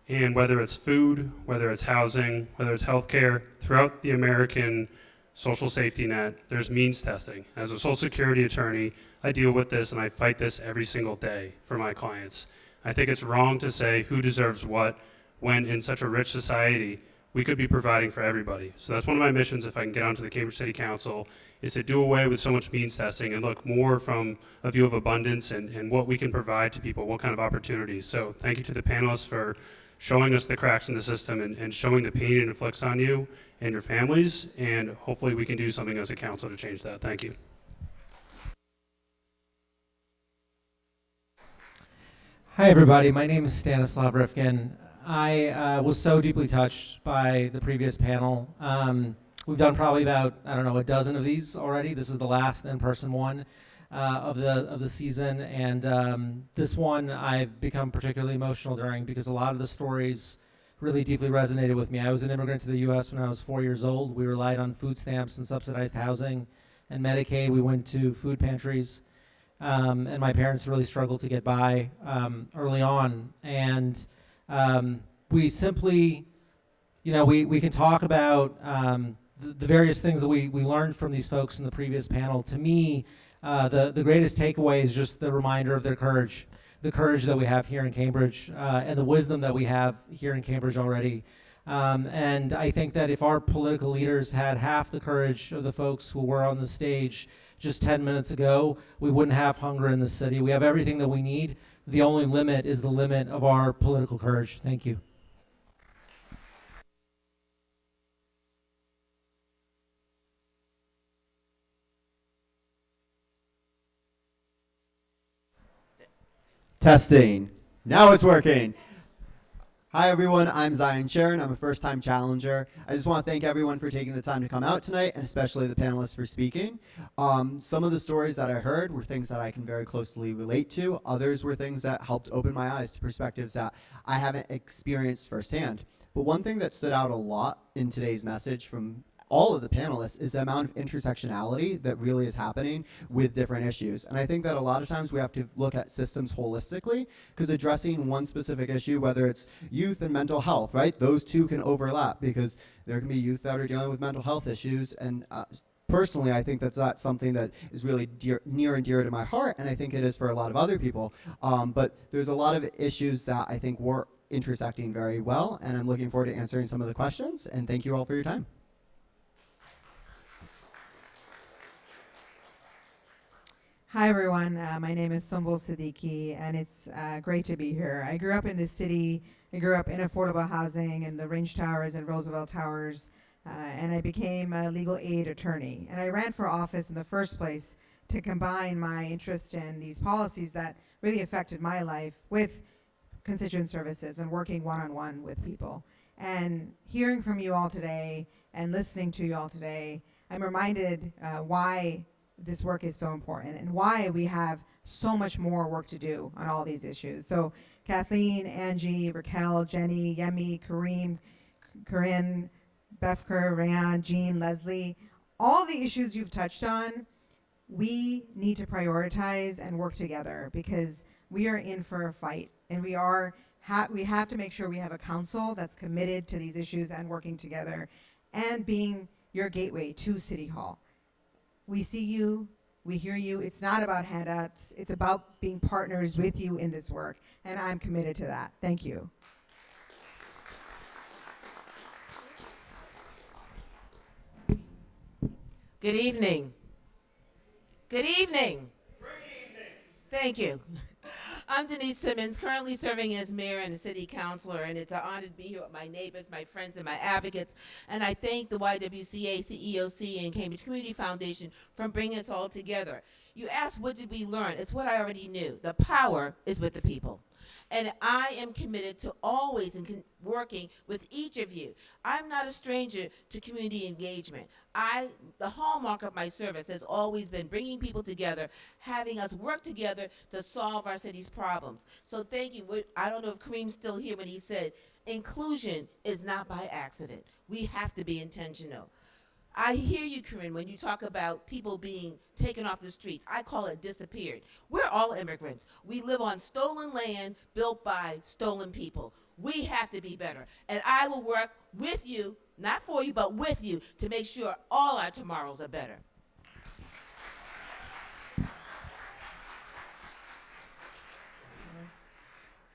And whether it's food, whether it's housing, whether it's healthcare, throughout the American social safety net, there's means testing. As a Social Security attorney, I deal with this and I fight this every single day for my clients. I think it's wrong to say who deserves what when in such a rich society, we could be providing for everybody. So that's one of my missions if I can get onto the Cambridge City Council, is to do away with so much means testing and look more from a view of abundance and what we can provide to people, what kind of opportunities. So thank you to the panelists for showing us the cracks in the system and showing the pain it inflicts on you and your families, and hopefully we can do something as a council to change that. Thank you. Hi everybody, my name is Stanislav Rifkin. I was so deeply touched by the previous panel. We've done probably about, I don't know, a dozen of these already. This is the last in-person one of the season, and this one I've become particularly emotional during because a lot of the stories really deeply resonated with me. I was an immigrant to the U.S. when I was 4 years old. We relied on food stamps and subsidized housing and Medicaid. We went to food pantries, and my parents really struggled to get by early on. And we simply, we can talk about the various things that we learned from these folks in the previous panel. To me, the greatest takeaway is just the reminder of their courage, the courage that we have here in Cambridge, and the wisdom that we have here in Cambridge already. And I think that if our political leaders had half the courage of the folks who were on the stage just 10 minutes ago, we wouldn't have hunger in the city. We have everything that we need. The only limit is the limit of our political courage. Thank you. Testing. Now it's working. Hi everyone, I'm Zion Sharon. I'm a first-time challenger. I just want to thank everyone for taking the time to come out tonight, and especially the panelists for speaking. Some of the stories that I heard were things that I can very closely relate to. Others were things that helped open my eyes to perspectives that I haven't experienced firsthand. But one thing that stood out a lot in today's message from all of the panelists is the amount of intersectionality that really is happening with different issues. And I think that a lot of times we have to look at systems holistically, because addressing one specific issue, whether it's youth and mental health, right? Those two can overlap, because there can be youth that are dealing with mental health issues, and personally, I think that's something that is really near and dear to my heart, and I think it is for a lot of other people. But there's a lot of issues that I think we're intersecting very well, and I'm looking forward to answering some of the questions, and thank you all for your time. Hi everyone, my name is Sumbul Siddiqui, and it's great to be here. I grew up in this city. I grew up in affordable housing in the Range Towers and Roosevelt Towers, and I became a legal aid attorney. And I ran for office in the first place to combine my interest in these policies that really affected my life with constituent services and working one-on-one with people. And hearing from you all today and listening to you all today, I'm reminded why this work is so important and why we have so much more work to do on all these issues. So Kathleen, Angie, Raquel, Jenny, Yemi, Kareem, Corinne, Befker, Rayan, Jean, Leslie, all the issues you've touched on, we need to prioritize and work together, because we are in for a fight, and we have to make sure we have a council that's committed to these issues and working together and being your gateway to City Hall. We see you, we hear you. It's not about handouts. It's about being partners with you in this work, and I'm committed to that. Thank you. Good evening. Good evening. Thank you. I'm Denise Simmons, currently serving as mayor and a city councilor, and it's an honor to be here with my neighbors, my friends, and my advocates. And I thank the YWCA, CEOC, and Cambridge Community Foundation for bringing us all together. You asked, what did we learn? It's what I already knew. The power is with the people. And I am committed to always working with each of you. I'm not a stranger to community engagement. The hallmark of my service has always been bringing people together, having us work together to solve our city's problems. So thank you. I don't know if Kareem's still here when he said, inclusion is not by accident. We have to be intentional. I hear you, Corinne, when you talk about people being taken off the streets. I call it disappeared. We're all immigrants. We live on stolen land built by stolen people. We have to be better. And I will work with you, not for you, but with you, to make sure all our tomorrows are better.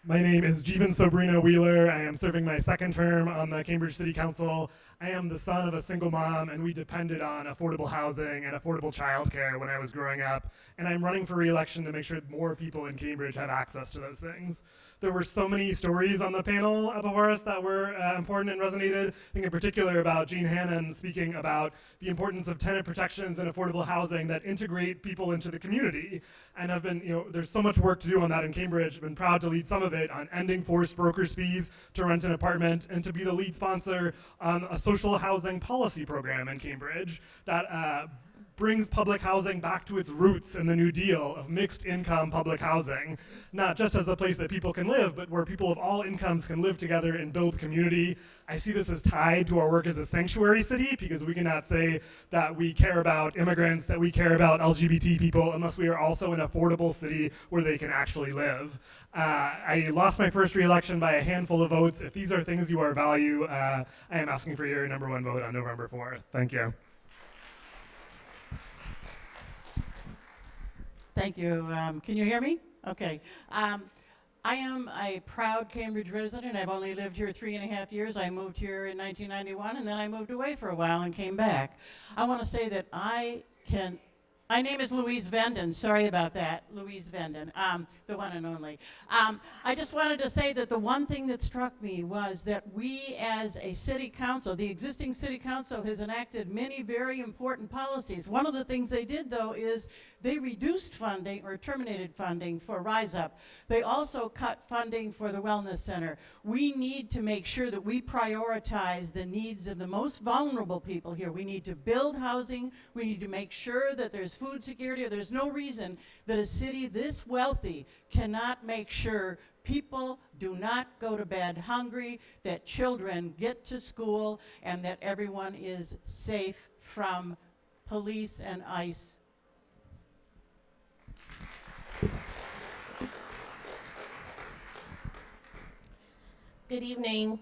My name is Jeevan Sobrino Wheeler. I am serving my second term on the Cambridge City Council. I am the son of a single mom, and we depended on affordable housing and affordable childcare when I was growing up. And I'm running for re-election to make sure more people in Cambridge have access to those things. There were so many stories on the panel before us that were important and resonated. I think in particular about Jean Hannon speaking about the importance of tenant protections and affordable housing that integrate people into the community. And I've been, there's so much work to do on that in Cambridge. I've been proud to lead some of it on ending forced broker's fees to rent an apartment, and to be the lead sponsor on a social housing policy program in Cambridge that brings public housing back to its roots in the New Deal of mixed income public housing, not just as a place that people can live, but where people of all incomes can live together and build community. I see this as tied to our work as a sanctuary city, because we cannot say that we care about immigrants, that we care about LGBT people, unless we are also an affordable city where they can actually live. I lost my first re-election by a handful of votes. If these are things you are value, I am asking for your #1 vote on November 4th. Thank you. Thank you. Can you hear me? Okay. I am a proud Cambridge resident. I've only lived here 3.5 years. I moved here in 1991, and then I moved away for a while and came back. I want to say that my name is Louise Venden. Sorry about that, Louise Venden, the one and only. I just wanted to say that the one thing that struck me was that we as a city council, the existing city council has enacted many very important policies. One of the things they did, though, is they reduced funding or terminated funding for Rise Up. They also cut funding for the Wellness Center. We need to make sure that we prioritize the needs of the most vulnerable people here. We need to build housing. We need to make sure that there's food security. There's no reason that a city this wealthy cannot make sure people do not go to bed hungry, that children get to school, and that everyone is safe from police and ICE. Good evening.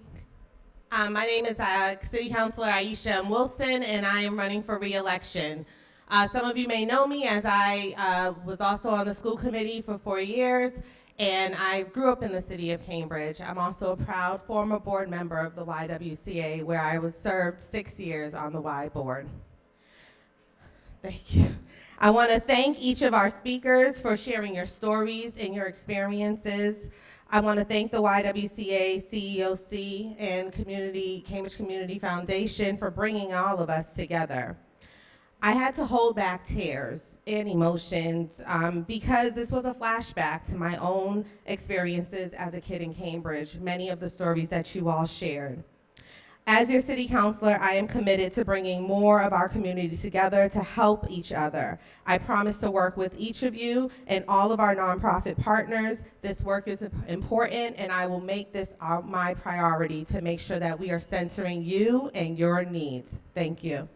My name is City Councilor Aisha Wilson, and I am running for re-election. Some of you may know me as I was also on the school committee for 4 years, and I grew up in the city of Cambridge. I'm also a proud former board member of the YWCA, where I was served 6 years on the Y board. Thank you. I want to thank each of our speakers for sharing your stories and your experiences. I want to thank the YWCA, CEOC, and Cambridge Community Foundation for bringing all of us together. I had to hold back tears and emotions because this was a flashback to my own experiences as a kid in Cambridge, many of the stories that you all shared. As your city councilor, I am committed to bringing more of our community together to help each other. I promise to work with each of you and all of our nonprofit partners. This work is important, and I will make this my priority to make sure that we are centering you and your needs. Thank you.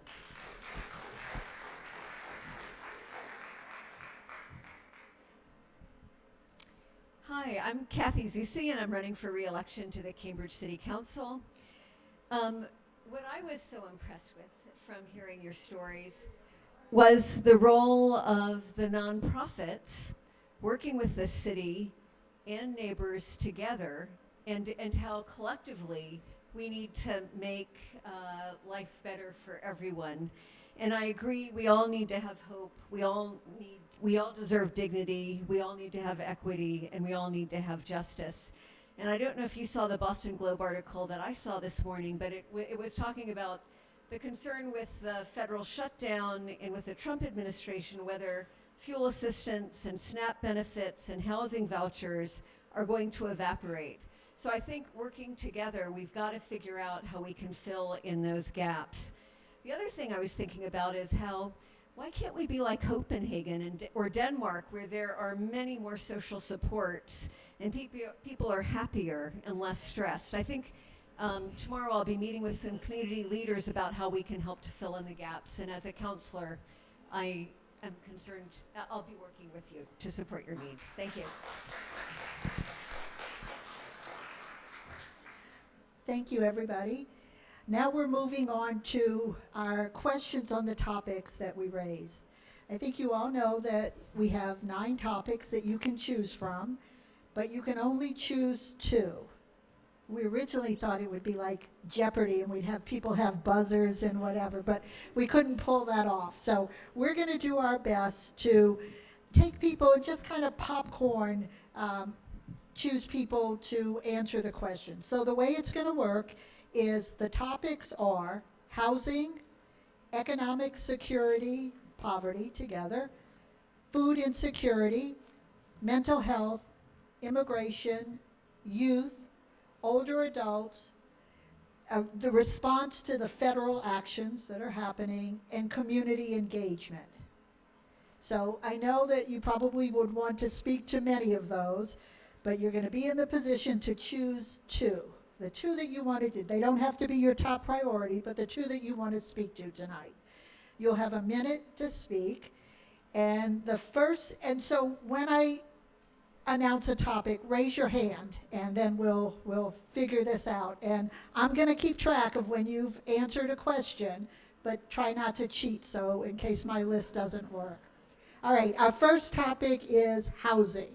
Hi, I'm Kathy Zusi, and I'm running for re-election to the Cambridge City Council. What I was so impressed with from hearing your stories was the role of the nonprofits working with the city and neighbors together, and how collectively we need to make life better for everyone. And I agree, we all need to have hope. We all deserve dignity. We all need to have equity, and we all need to have justice. And I don't know if you saw the Boston Globe article that I saw this morning, but it was talking about the concern with the federal shutdown and with the Trump administration, whether fuel assistance and SNAP benefits and housing vouchers are going to evaporate. So I think working together, we've got to figure out how we can fill in those gaps. The other thing I was thinking about is why can't we be like Copenhagen or Denmark, where there are many more social supports and people are happier and less stressed? I think tomorrow I'll be meeting with some community leaders about how we can help to fill in the gaps. And as a counselor, I am concerned. I'll be working with you to support your needs. Thank you. Thank you, everybody. Now we're moving on to our questions on the topics that we raised. I think you all know that we have 9 topics that you can choose from, but you can only choose 2. We originally thought it would be like Jeopardy and we'd have people have buzzers and whatever, but we couldn't pull that off. So we're going to do our best to take people and just kind of popcorn, choose people to answer the question. So the way it's going to work is the topics are housing, economic security, poverty together, food insecurity, mental health, immigration, youth, older adults, the response to the federal actions that are happening, and community engagement. So I know that you probably would want to speak to many of those, but you're going to be in the position to choose two. The two that you want to do. They don't have to be your top priority, but the two that you want to speak to tonight. You'll have a minute to speak. And so when I announce a topic, raise your hand, and then we'll figure this out. And I'm going to keep track of when you've answered a question, but try not to cheat, so in case my list doesn't work. All right, our first topic is housing.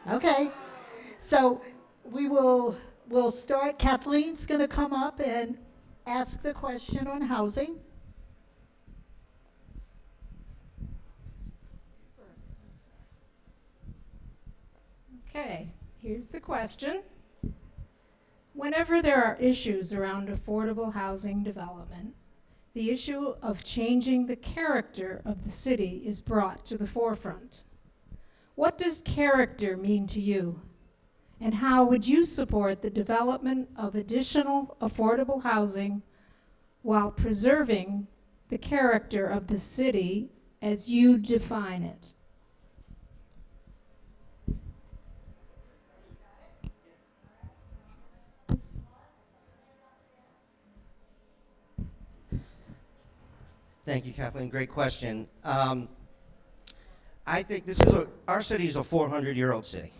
Okay, so we'll start. Kathleen's going to come up and ask the question on housing. Okay, here's the question. Whenever there are issues around affordable housing development, the issue of changing the character of the city is brought to the forefront. What does character mean to you? And how would you support the development of additional affordable housing while preserving the character of the city as you define it? Thank you, Kathleen. Great question. I think our city is a 400-year-old city.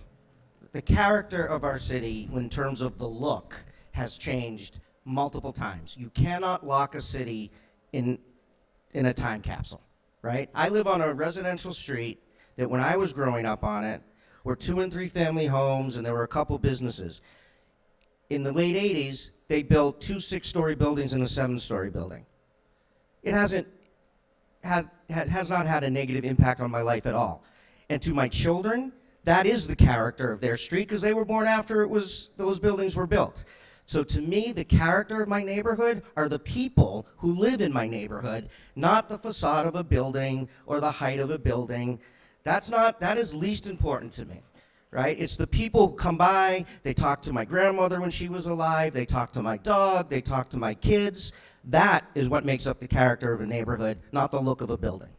The character of our city, in terms of the look, has changed multiple times. You cannot lock a city in a time capsule, right? I live on a residential street that when I was growing up on it were 2- and 3-family homes, and there were a couple businesses. In the late 80s, they built 2 6-story buildings and a 7-story building. It has not had a negative impact on my life at all. And to my children, that is the character of their street because they were born after those buildings were built. So to me, the character of my neighborhood are the people who live in my neighborhood, not the facade of a building or the height of a building. That is least important to me, right? It's the people who come by, they talk to my grandmother when she was alive, they talk to my dog, they talk to my kids. That is what makes up the character of a neighborhood, not the look of a building.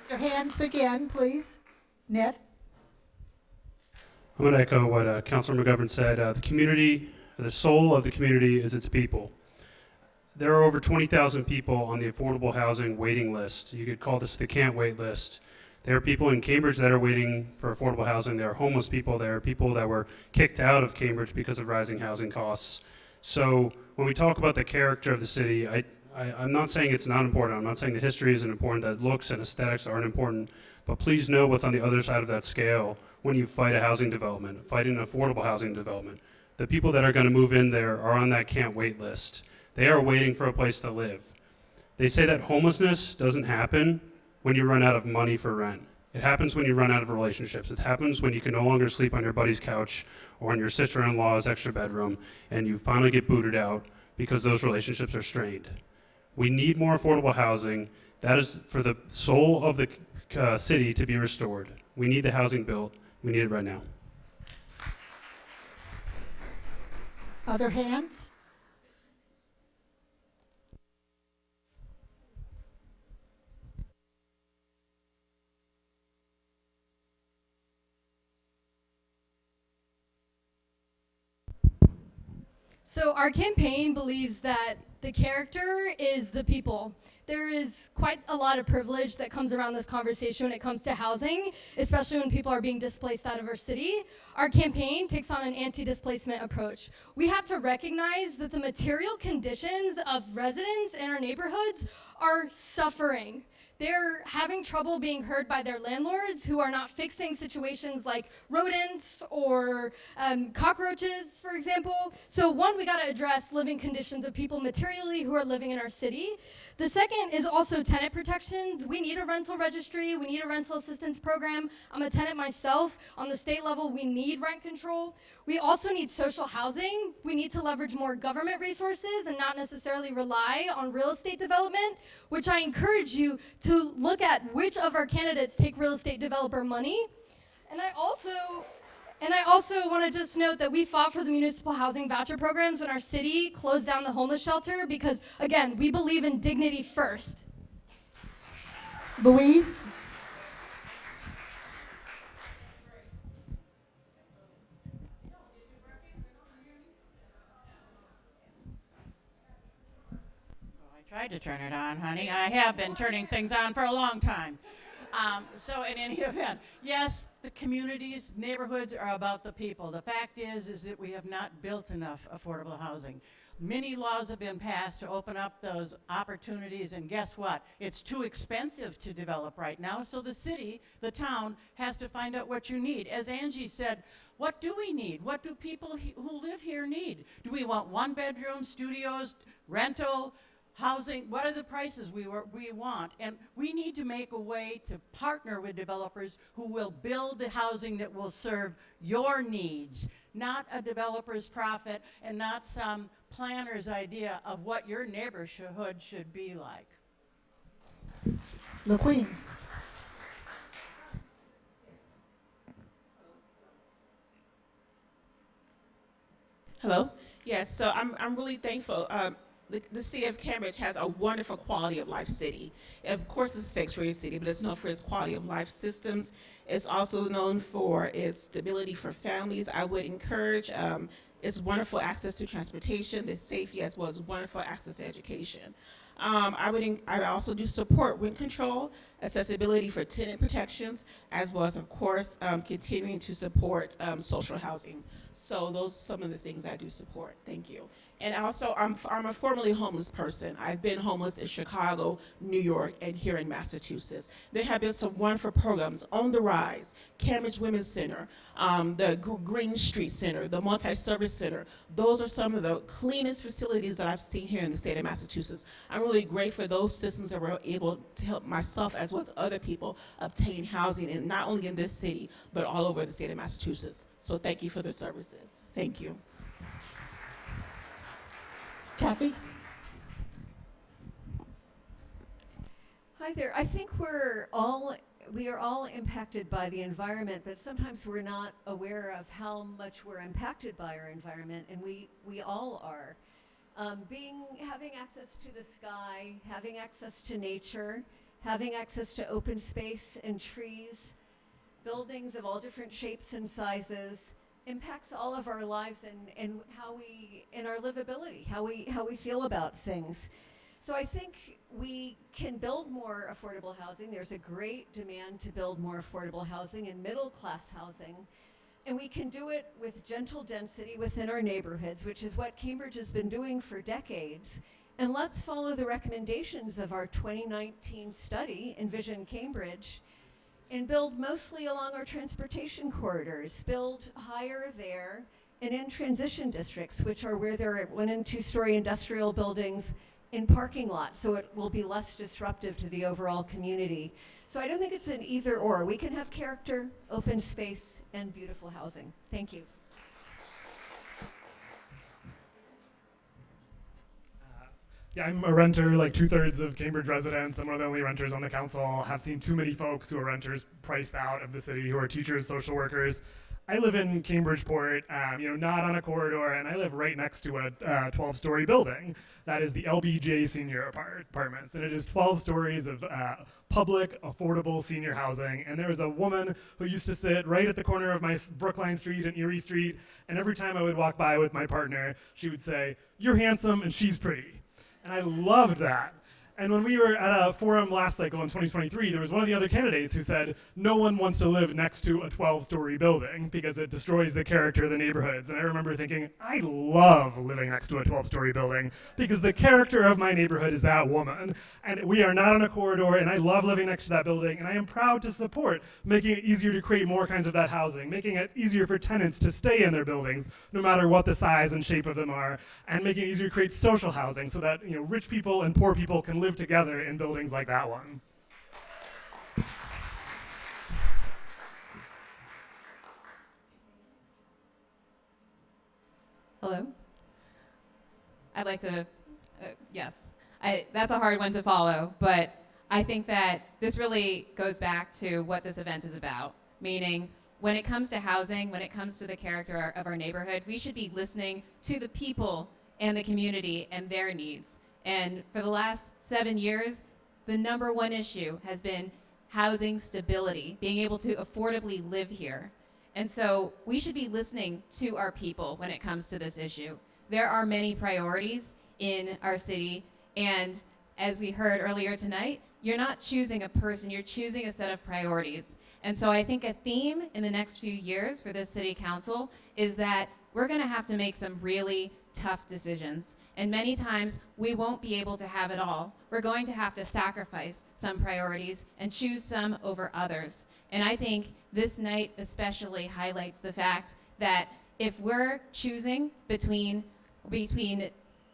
Your hands again, please. Ned? I'm going to echo what Councilor McGovern said. The soul of the community is its people. There are over 20,000 people on the affordable housing waiting list. You could call this the can't wait list. There are people in Cambridge that are waiting for affordable housing. There are homeless people. There are people that were kicked out of Cambridge because of rising housing costs. So when we talk about the character of the city, I'm not saying it's not important. I'm not saying the history isn't important, that looks and aesthetics aren't important, but please know what's on the other side of that scale when you fight a housing development, fight an affordable housing development. The people that are going to move in there are on that can't wait list. They are waiting for a place to live. They say that homelessness doesn't happen when you run out of money for rent. It happens when you run out of relationships. It happens when you can no longer sleep on your buddy's couch or in your sister-in-law's extra bedroom and you finally get booted out because those relationships are strained. We need more affordable housing. That is for the soul of the city to be restored. We need the housing built. We need it right now. Other hands? So our campaign believes that the character is the people. There is quite a lot of privilege that comes around this conversation when it comes to housing, especially when people are being displaced out of our city. Our campaign takes on an anti-displacement approach. We have to recognize that the material conditions of residents in our neighborhoods are suffering. They're having trouble being heard by their landlords who are not fixing situations like rodents or cockroaches, for example. So one, we gotta address living conditions of people materially who are living in our city. The second is also tenant protections. We need a rental registry. We need a rental assistance program. I'm a tenant myself. On the state level, we need rent control. We also need social housing. We need to leverage more government resources and not necessarily rely on real estate development, which I encourage you to look at which of our candidates take real estate developer money. And I also And I also want to just note that we fought for the municipal housing voucher programs when our city closed down the homeless shelter because, again, we believe in dignity first. Louise? Tried to turn it on, honey. I have been turning things on for a long time. So in any event, yes, the communities, neighborhoods are about the people. The fact is that we have not built enough affordable housing. Many laws have been passed to open up those opportunities, and guess what? It's too expensive to develop right now, so the city, the town, has to find out what you need. As Angie said, what do we need? What do people who live here need? Do we want one-bedroom studios, rental, housing? What are the prices we want? And we need to make a way to partner with developers who will build the housing that will serve your needs, not a developer's profit and not some planner's idea of what your neighborhood should be like. LaQueen. Hello. Yes. So I'm really thankful. The city of Cambridge has a wonderful quality of life city. Of course, it's a sanctuary city, but it's known for its quality of life systems. It's also known for its stability for families. I would encourage its wonderful access to transportation, the safety, as well as wonderful access to education. I also do support rent control, accessibility for tenant protections, as well as, of course, continuing to support social housing. So those are some of the things I do support. Thank you. And also, I'm a formerly homeless person. I've been homeless in Chicago, New York, and here in Massachusetts. There have been some wonderful programs, On the Rise, Cambridge Women's Center, the Green Street Center, the Multi-Service Center. Those are some of the cleanest facilities that I've seen here in the state of Massachusetts. I'm really grateful for those systems that were able to help myself as well as other people obtain housing, and not only in this city, but all over the state of Massachusetts. So thank you for the services. Thank you. Kathy? Hi there. I think we are all impacted by the environment, but sometimes we're not aware of how much we're impacted by our environment, and we all are. Having access to the sky, having access to nature, having access to open space and trees, buildings of all different shapes and sizes, impacts all of our lives and our livability, how we feel about things. So I think we can build more affordable housing. There's a great demand to build more affordable housing and middle-class housing. And we can do it with gentle density within our neighborhoods, which is what Cambridge has been doing for decades. And let's follow the recommendations of our 2019 study, Envision Cambridge, and build mostly along our transportation corridors, build higher there and in transition districts, which are where there are 1- and 2-story industrial buildings in parking lots, so it will be less disruptive to the overall community. So I don't think it's an either or. We can have character, open space, and beautiful housing. Thank you. Yeah, I'm a renter, like 2/3 of Cambridge residents. I'm one of the only renters on the council. Have seen too many folks who are renters priced out of the city, who are teachers, social workers. I live in Cambridgeport, not on a corridor, and I live right next to a 12-story building. That is the LBJ Senior Apartments, and it is 12 stories of public, affordable senior housing. And there was a woman who used to sit right at the corner of my Brookline Street and Erie Street, and every time I would walk by with my partner, she would say, "You're handsome and she's pretty." And I loved that. And when we were at a forum last cycle in 2023, there was one of the other candidates who said, no one wants to live next to a 12-story building because it destroys the character of the neighborhoods. And I remember thinking, I love living next to a 12-story building because the character of my neighborhood is that woman. And we are not on a corridor, and I love living next to that building. And I am proud to support making it easier to create more kinds of that housing, making it easier for tenants to stay in their buildings, no matter what the size and shape of them are, and making it easier to create social housing so that rich people and poor people can live together in buildings like that one. Hello? I'd like to, yes. That's a hard one to follow, but I think that this really goes back to what this event is about, meaning when it comes to housing, when it comes to the character of our neighborhood, we should be listening to the people and the community and their needs. And for the last 7 years, the #1 issue has been housing stability, being able to affordably live here. And so we should be listening to our people when it comes to this issue. There are many priorities in our city, and as we heard earlier tonight, you're not choosing a person, you're choosing a set of priorities. And so I think a theme in the next few years for this city council is that we're gonna have to make some really tough decisions. And many times we won't be able to have it all. We're going to have to sacrifice some priorities and choose some over others. And I think this night especially highlights the fact that if we're choosing between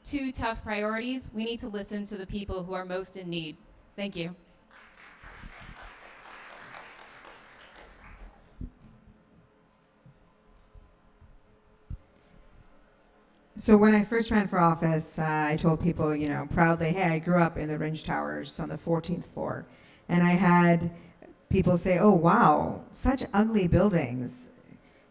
two tough priorities, we need to listen to the people who are most in need. Thank you. So when I first ran for office, I told people, proudly, hey, I grew up in the Ringe Towers on the 14th floor. And I had people say, oh, wow, such ugly buildings,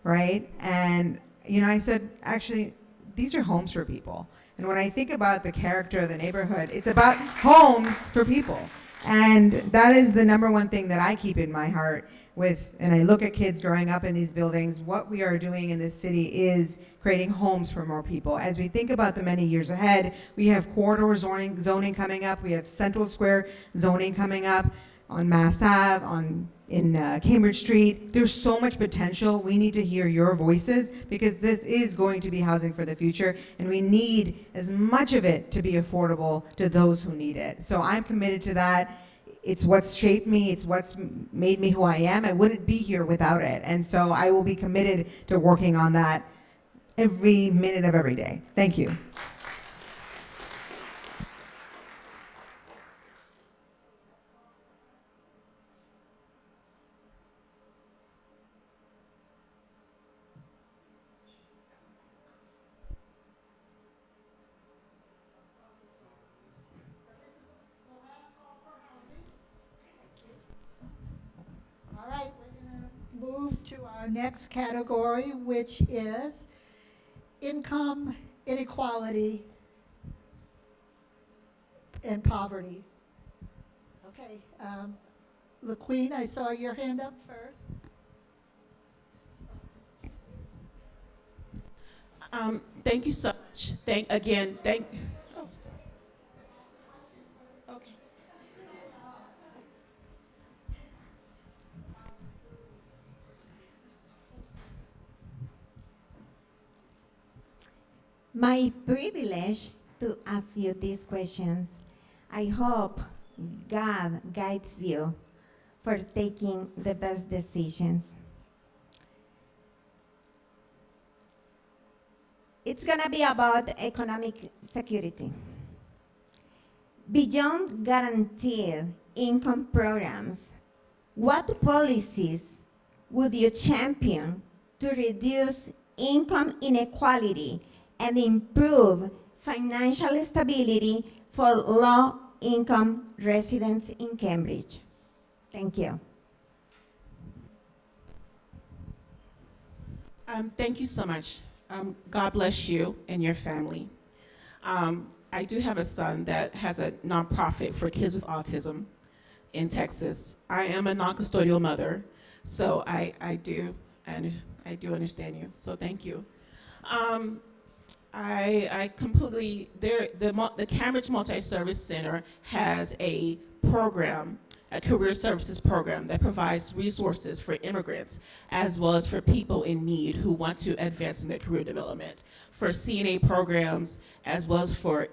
right? And, I said, actually, these are homes for people. And when I think about the character of the neighborhood, it's about homes for people. And that is the #1 thing that I keep in my heart and I look at kids growing up in these buildings. What we are doing in this city is creating homes for more people. As we think about the many years ahead, we have corridor zoning coming up. We have Central Square zoning coming up on Mass Ave, in Cambridge Street. There's so much potential. We need to hear your voices because this is going to be housing for the future, and we need as much of it to be affordable to those who need it. So I'm committed to that. It's what's shaped me. It's what's made me who I am. I wouldn't be here without it. And so I will be committed to working on that every minute of every day. Thank you. Move to our next category, which is income inequality and poverty. Okay, LaQueen, I saw your hand up first. Thank you so much. Thank. Oh, sorry. Okay. My privilege to ask you these questions. I hope God guides you for taking the best decisions. It's gonna be about economic security. Beyond guaranteed income programs, what policies would you champion to reduce income inequality and improve financial stability for low-income residents in Cambridge? Thank you. Thank you so much. God bless you and your family. I do have a son that has a nonprofit for kids with autism in Texas. I am a non-custodial mother, so I do understand you. So thank you. I completely, the Cambridge Multi-Service Center has a program, a career services program that provides resources for immigrants as well as for people in need who want to advance in their career development, for CNA programs as well as for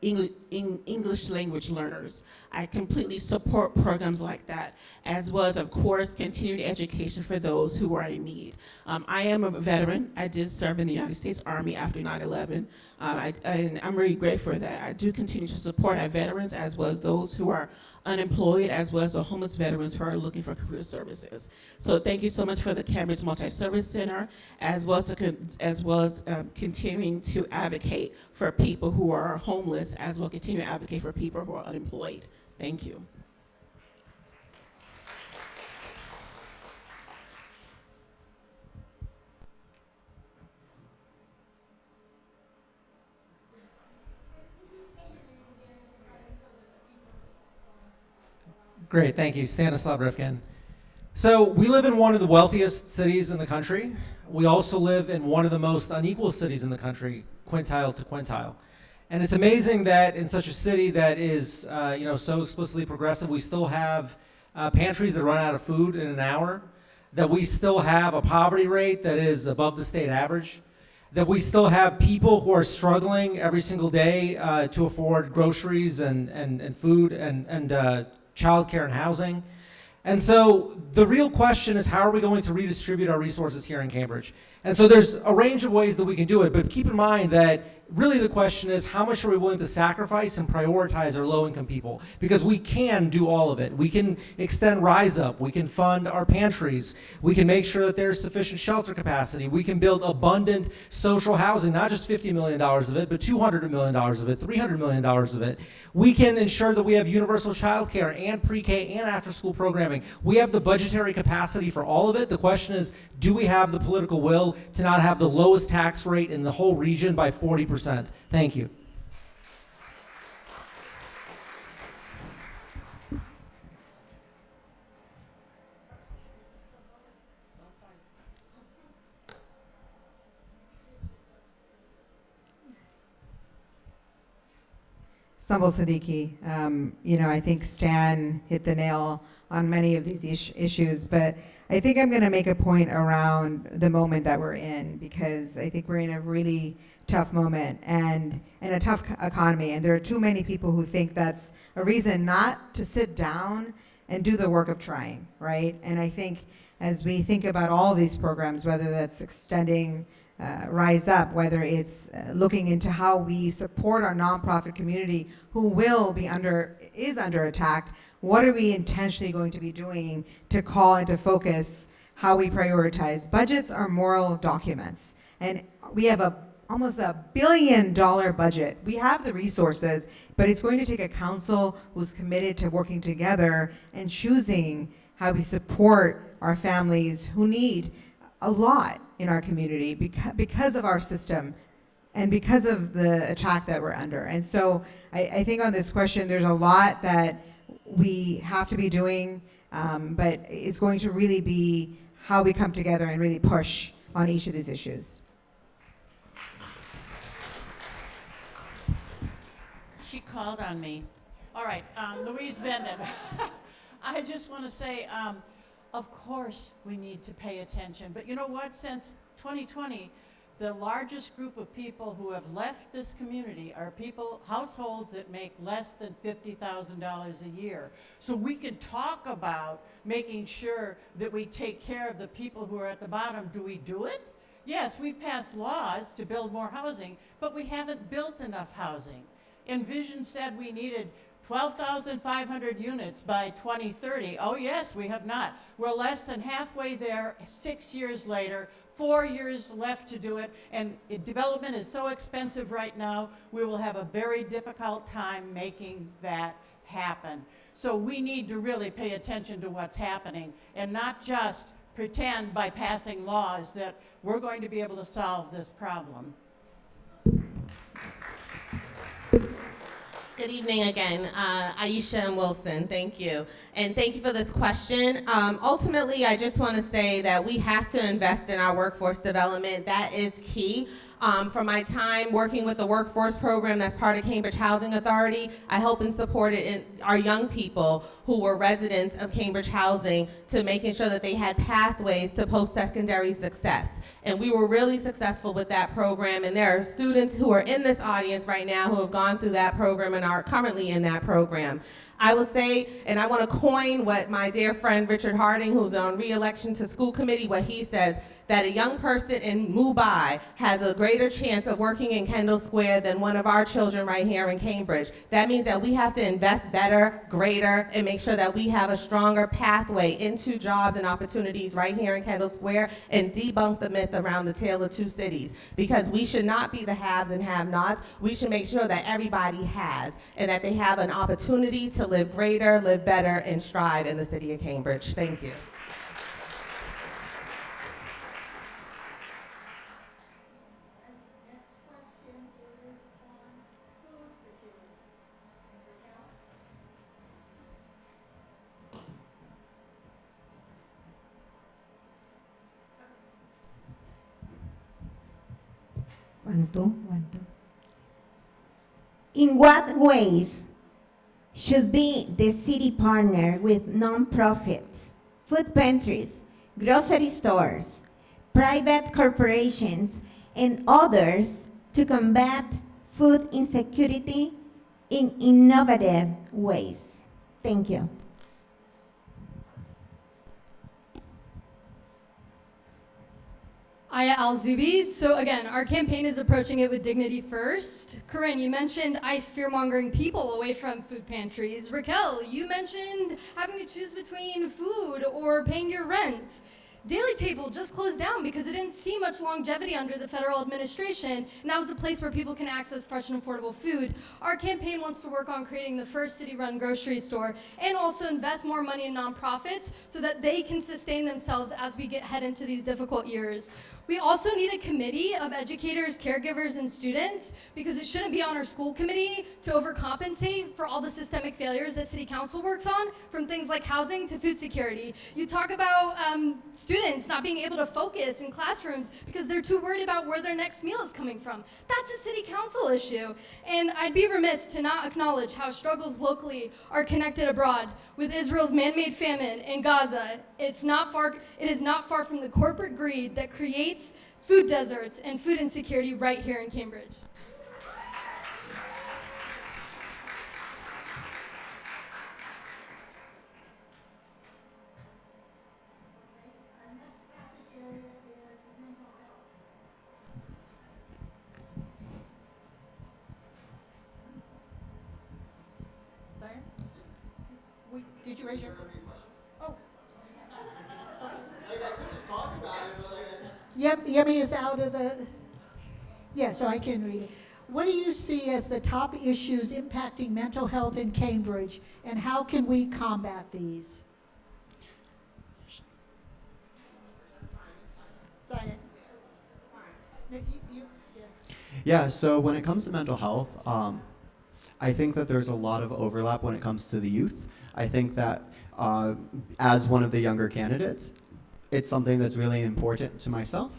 English language learners. I completely support programs like that, as well as, of course, continuing education for those who are in need. I am a veteran. I did serve in the United States Army after 9/11, and I'm really grateful for that. I do continue to support our veterans, as well as those who are unemployed, as well as the homeless veterans who are looking for career services. So thank you so much for the Cambridge Multi-Service Center, as well as continuing to advocate for people who are homeless, as well as continue to advocate for people who are unemployed. Thank you. Great, thank you. Stanislav Rifkin. So we live in one of the wealthiest cities in the country. We also live in one of the most unequal cities in the country, quintile to quintile. And it's amazing that in such a city that is so explicitly progressive, we still have pantries that run out of food in an hour, that we still have a poverty rate that is above the state average, that we still have people who are struggling every single day to afford groceries and food and childcare and housing. And so the real question is, how are we going to redistribute our resources here in Cambridge? And so there's a range of ways that we can do it, but keep in mind that really the question is, how much are we willing to sacrifice and prioritize our low-income people? Because we can do all of it. We can extend Rise Up. We can fund our pantries. We can make sure that there's sufficient shelter capacity. We can build abundant social housing, not just $50 million of it, but $200 million of it, $300 million of it. We can ensure that we have universal child care and pre-K and after-school programming. We have the budgetary capacity for all of it. The question is, do we have the political will to not have the lowest tax rate in the whole region by 40%? Thank you. Sumbul Siddiqui, I think Stan hit the nail on many of these issues, but I think I'm going to make a point around the moment that we're in, because I think we're in a really tough moment and a tough economy, and there are too many people who think that's a reason not to sit down and do the work of trying, right? And I think as we think about all these programs, whether that's extending Rise Up, whether it's looking into how we support our nonprofit community who is under attack, what are we intentionally going to be doing to call into focus how we prioritize? Budgets are moral documents, and we have almost $1 billion budget. We have the resources, but it's going to take a council who's committed to working together and choosing how we support our families who need a lot in our community because of our system and because of the attack that we're under. And so I think on this question, there's a lot that we have to be doing, but it's going to really be how we come together and really push on each of these issues. She called on me. All right, Louise Benden. I just want to say, of course we need to pay attention, but you know what? Since 2020, the largest group of people who have left this community are households that make less than $50,000 a year. So we can talk about making sure that we take care of the people who are at the bottom. Do we do it? Yes, we've passed laws to build more housing, but we haven't built enough housing. Envision said we needed 12,500 units by 2030. Oh yes, we have not. We're less than halfway there 6 years later, 4 years left to do it, and development is so expensive right now, we will have a very difficult time making that happen. So we need to really pay attention to what's happening and not just pretend by passing laws that we're going to be able to solve this problem. Good evening again, Aisha and Wilson, thank you. And thank you for this question. Ultimately, I just want to say that we have to invest in our workforce development. That is key. From my time working with the workforce program that's part of Cambridge Housing Authority, I helped and supported our young people who were residents of Cambridge Housing to making sure that they had pathways to post-secondary success. And we were really successful with that program, and there are students who are in this audience right now who have gone through that program and are currently in that program. I will say, and I want to coin what my dear friend Richard Harding, who's on re-election to school committee, what he says, that a young person in Mumbai has a greater chance of working in Kendall Square than one of our children right here in Cambridge. That means that we have to invest better, greater, and make sure that we have a stronger pathway into jobs and opportunities right here in Kendall Square and debunk the myth around the tale of two cities. Because we should not be the haves and have-nots. We should make sure that everybody has and that they have an opportunity to live greater, live better, and strive in the city of Cambridge. Thank you. 1, 2, 1, 2. In what ways should be the city partner with nonprofits, food pantries, grocery stores, private corporations, and others to combat food insecurity in innovative ways? Thank you. Aya Al-Zubi. So again, our campaign is approaching it with dignity first. Corinne, you mentioned ICE fear-mongering people away from food pantries. Raquel, you mentioned having to choose between food or paying your rent. Daily Table just closed down because it didn't see much longevity under the federal administration, and that was a place where people can access fresh and affordable food. Our campaign wants to work on creating the first city-run grocery store and also invest more money in nonprofits so that they can sustain themselves as we head into these difficult years. We also need a committee of educators, caregivers, and students because it shouldn't be on our school committee to overcompensate for all the systemic failures that City Council works on, from things like housing to food security. You talk about students not being able to focus in classrooms because they're too worried about where their next meal is coming from. That's a City Council issue. And I'd be remiss to not acknowledge how struggles locally are connected abroad. With Israel's man-made famine in Gaza, it is not far from the corporate greed that creates food deserts and food insecurity right here in Cambridge. Zion? Did you raise your? Oh. Yemi is out of the. Yeah, so I can read it. What do you see as the top issues impacting mental health in Cambridge, and how can we combat these? Zion. No, Yeah, so when it comes to mental health, I think that there's a lot of overlap when it comes to the youth. I think that as one of the younger candidates, it's something that's really important to myself.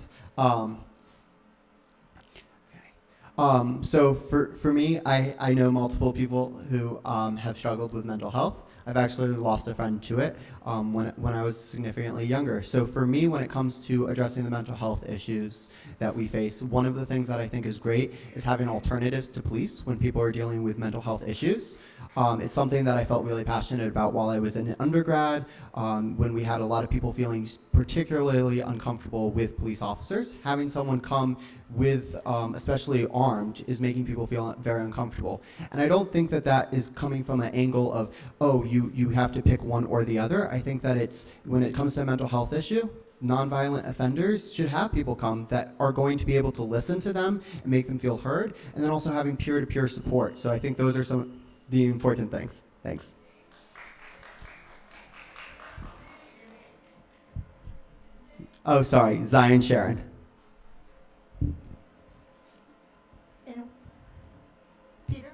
So for me, I know multiple people who have struggled with mental health. I've actually lost a friend to it when I was significantly younger. So for me, when it comes to addressing the mental health issues that we face, one of the things that I think is great is having alternatives to police when people are dealing with mental health issues. It's something that I felt really passionate about while I was in undergrad, when we had a lot of people feeling particularly uncomfortable with police officers. Having someone come with, especially armed, is making people feel very uncomfortable. And I don't think that that is coming from an angle of, oh, you have to pick one or the other. I think that it's, when it comes to a mental health issue, nonviolent offenders should have people come that are going to be able to listen to them and make them feel heard, and then also having peer-to-peer support. So I think those are some of the important things. Thanks. Oh, sorry, Zion Sharon. Peter?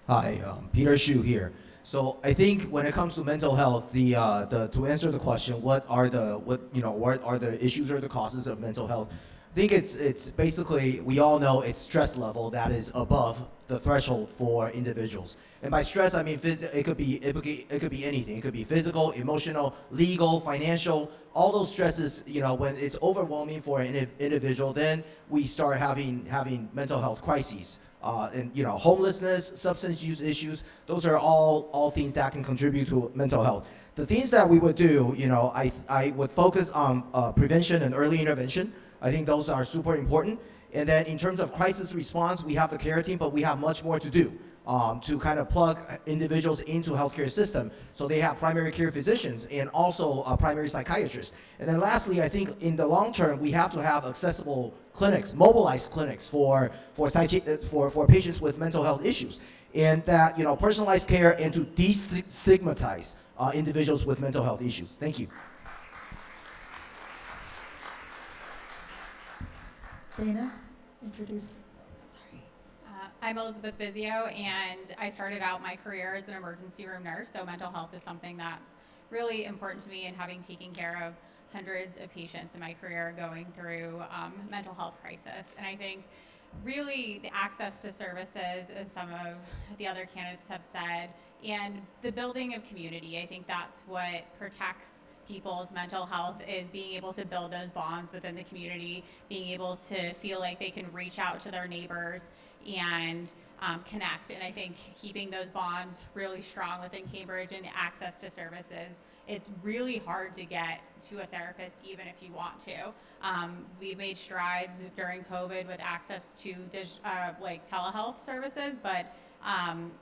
Hi, Peter Shu here. So I think when it comes to mental health, to answer the question, what are the issues or the causes of mental health? I think it's basically, we all know it's stress level that is above the threshold for individuals. And by stress, I mean it could be anything. It could be physical, emotional, legal, financial. All those stresses, when it's overwhelming for an individual, then we start having mental health crises. And homelessness, substance use issues, those are all things that can contribute to mental health. The things that we would do, I would focus on prevention and early intervention. I think those are super important. And then in terms of crisis response, we have the care team, but we have much more to do to kind of plug individuals into healthcare system. So they have primary care physicians and also primary psychiatrists. And then lastly, I think in the long term, we have to have accessible clinics, mobilized clinics for patients with mental health issues. And that, personalized care and to destigmatize individuals with mental health issues. Thank you. Dana, introduce. I'm Elizabeth Bizio, and I started out my career as an emergency room nurse, so mental health is something that's really important to me, and having taken care of hundreds of patients in my career going through mental health crisis. And I think really the access to services, as some of the other candidates have said, and the building of community, I think that's what protects people's mental health, is being able to build those bonds within the community, being able to feel like they can reach out to their neighbors and connect. And I think keeping those bonds really strong within Cambridge and access to services, it's really hard to get to a therapist even if you want to. We've made strides during COVID with access to like telehealth services, but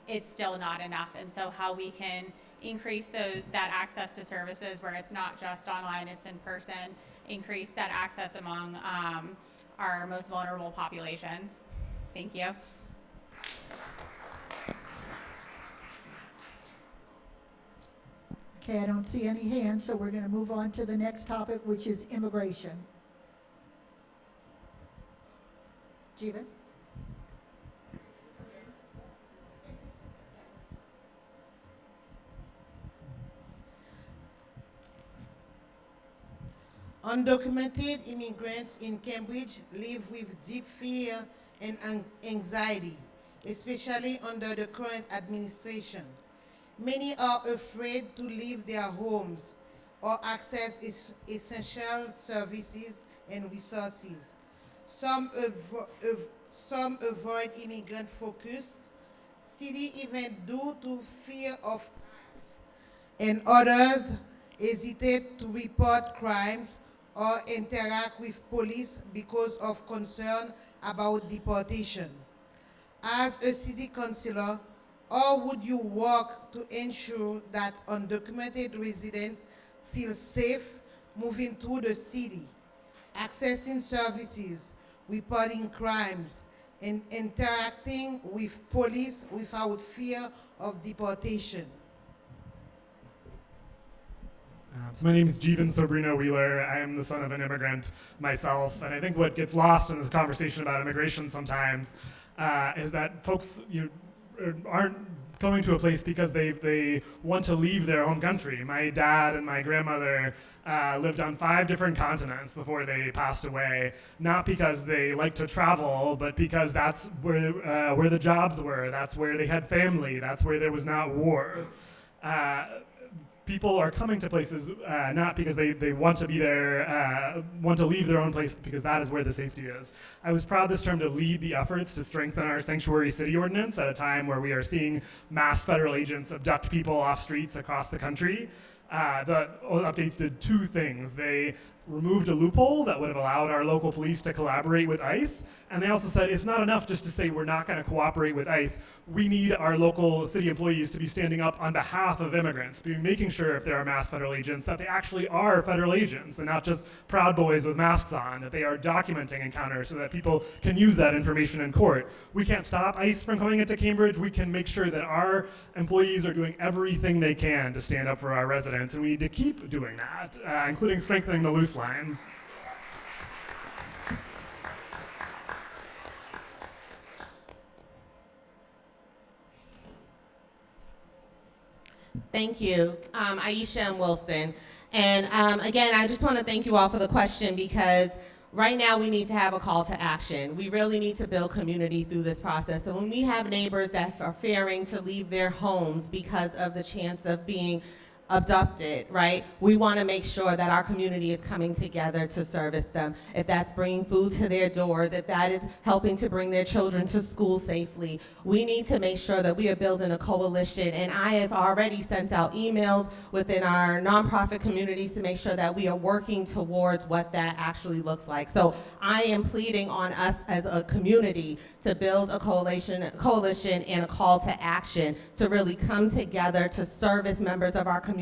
it's still not enough. And so how we can increase that access to services where it's not just online, it's in person, increase that access among our most vulnerable populations. Thank you. Okay, I don't see any hands, so we're going to move on to the next topic, which is immigration. Jeevan? Undocumented immigrants in Cambridge live with deep fear and anxiety, especially under the current administration. Many are afraid to leave their homes or access essential services and resources. Some avoid immigrant-focused city events due to fear of ICE, and others hesitate to report crimes or interact with police because of concern about deportation. As a city councillor, how would you work to ensure that undocumented residents feel safe moving through the city, accessing services, reporting crimes, and interacting with police without fear of deportation? So my name is Jeevan Sobrino Wheeler. I am the son of an immigrant myself, and I think what gets lost in this conversation about immigration sometimes is that folks aren't going to a place because they want to leave their home country. My dad and my grandmother lived on 5 different continents before they passed away, not because they liked to travel, but because that's where the jobs were, that's where they had family, that's where there was not war. People are coming to places not because they want to be there, want to leave their own place, because that is where the safety is. I was proud this term to lead the efforts to strengthen our sanctuary city ordinance at a time where we are seeing mass federal agents abduct people off streets across the country. The updates did 2 things. They removed a loophole that would have allowed our local police to collaborate with ICE, and they also said it's not enough just to say we're not going to cooperate with ICE. We need our local city employees to be standing up on behalf of immigrants, be making sure if there are mass federal agents that they actually are federal agents and not just Proud Boys with masks on, that they are documenting encounters so that people can use that information in court. We can't stop ICE from coming into Cambridge. We can make sure that our employees are doing everything they can to stand up for our residents, and we need to keep doing that, including strengthening the loose line. Thank you, Aisha and Wilson. And again, I just want to thank you all for the question, because right now we need to have a call to action. We really need to build community through this process. So when we have neighbors that are fearing to leave their homes because of the chance of being abducted, right? We want to make sure that our community is coming together to service them. If that's bringing food to their doors, if that is helping to bring their children to school safely, we need to make sure that we are building a coalition. And I have already sent out emails within our nonprofit communities to make sure that we are working towards what that actually looks like. So I am pleading on us as a community to build a coalition and a call to action to really come together to service members of our community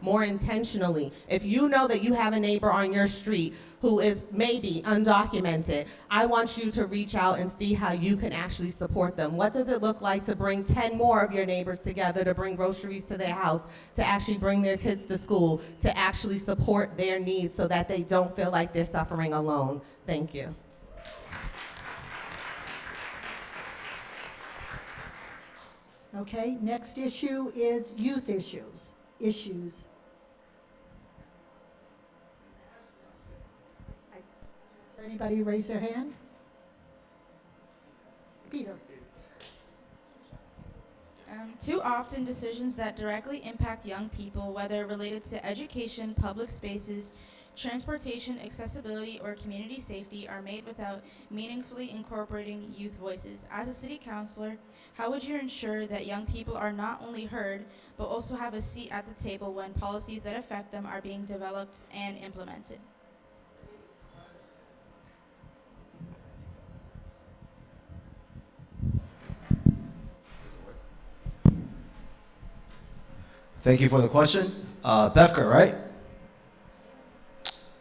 more intentionally. If you know that you have a neighbor on your street who is maybe undocumented, I want you to reach out and see how you can actually support them. What does it look like to bring 10 more of your neighbors together to bring groceries to their house, to actually bring their kids to school, to actually support their needs so that they don't feel like they're suffering alone? Thank you. Okay, next issue is youth issues. Anybody raise their hand? Peter. Too often, decisions that directly impact young people, whether related to education, public spaces, transportation, accessibility, or community safety, are made without meaningfully incorporating youth voices. As a city councilor, how would you ensure that young people are not only heard, but also have a seat at the table when policies that affect them are being developed and implemented? Thank you for the question. Befka, right?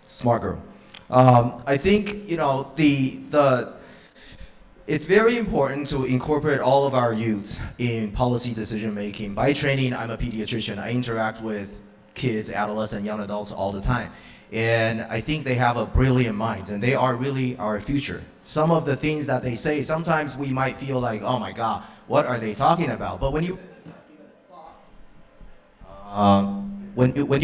Smart girl. I think, you know, it's very important to incorporate all of our youth in policy decision making. By training, I'm a pediatrician. I interact with kids, adolescents, young adults all the time. And I think they have a brilliant mind, and they are really our future. Some of the things that they say, sometimes we might feel like, oh my God, what are they talking about? But when you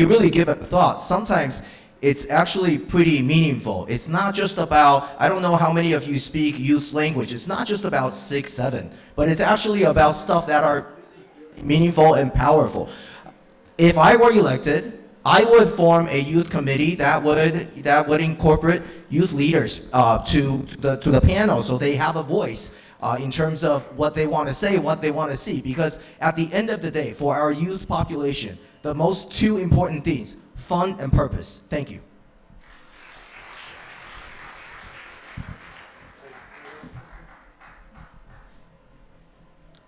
really give it a thought, sometimes it's actually pretty meaningful. It's not just about, I don't know how many of you speak youth language, it's not just about 6, 7, but it's actually about stuff that are meaningful and powerful. If I were elected, I would form a youth committee that would incorporate youth leaders to the panel, so they have a voice in terms of what they want to say, what they want to see. Because at the end of the day, for our youth population, the most two important things, fun and purpose. Thank you.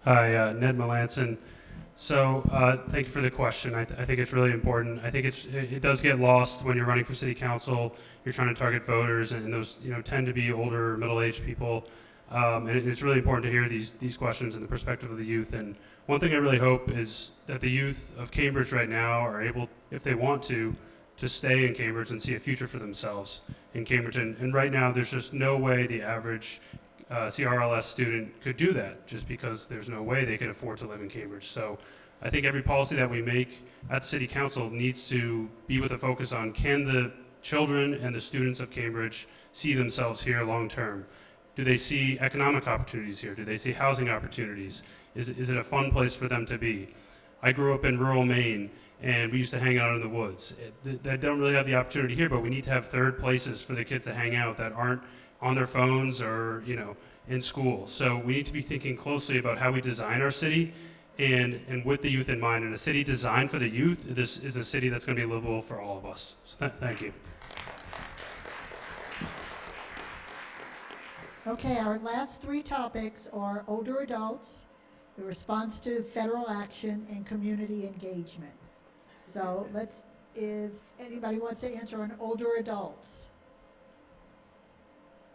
Hi, Ned Melanson. So thank you for the question. I think it's really important. I think it does get lost when you're running for city council. You're trying to target voters, and those tend to be older, middle-aged people. And it's really important to hear these questions in the perspective of the youth. And one thing I really hope is that the youth of Cambridge right now are able, if they want to stay in Cambridge and see a future for themselves in Cambridge. And right now, there's just no way the average CRLS student could do that, just because there's no way they could afford to live in Cambridge. So I think every policy that we make at the city council needs to be with a focus on, can the children and the students of Cambridge see themselves here long term? Do they see economic opportunities here? Do they see housing opportunities? Is it a fun place for them to be? I grew up in rural Maine, and we used to hang out in the woods. They don't really have the opportunity here, but we need to have third places for the kids to hang out that aren't on their phones or in school. So we need to be thinking closely about how we design our city, and with the youth in mind. And a city designed for the youth, this is a city that's going to be livable for all of us. So thank you. Okay, our last three topics are older adults, the response to federal action, and community engagement. So if anybody wants to answer on older adults.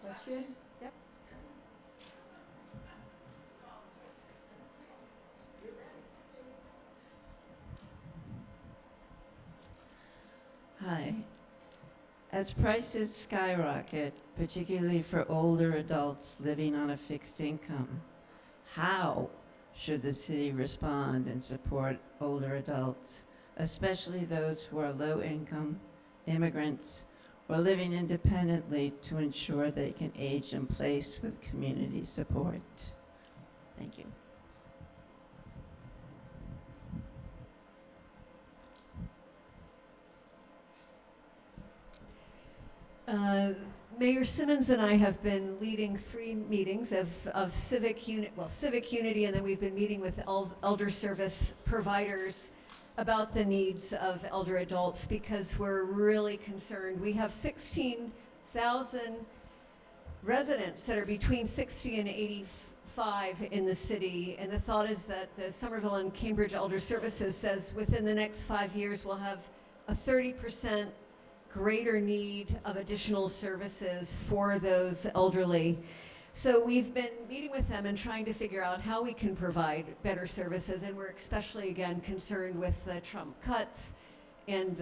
Question? Yep. Hi. As prices skyrocket, particularly for older adults living on a fixed income, how should the city respond and support older adults, especially those who are low income, immigrants, or living independently, to ensure they can age in place with community support? Thank you. Mayor Simmons and I have been leading 3 meetings of civic unity, and then we've been meeting with elder service providers about the needs of elder adults, because we're really concerned. We have 16,000 residents that are between 60 and 85 in the city, and the thought is that the Somerville and Cambridge Elder Services says within the next 5 years we'll have a 30% greater need of additional services for those elderly. So we've been meeting with them and trying to figure out how we can provide better services, and we're especially, again, concerned with the Trump cuts and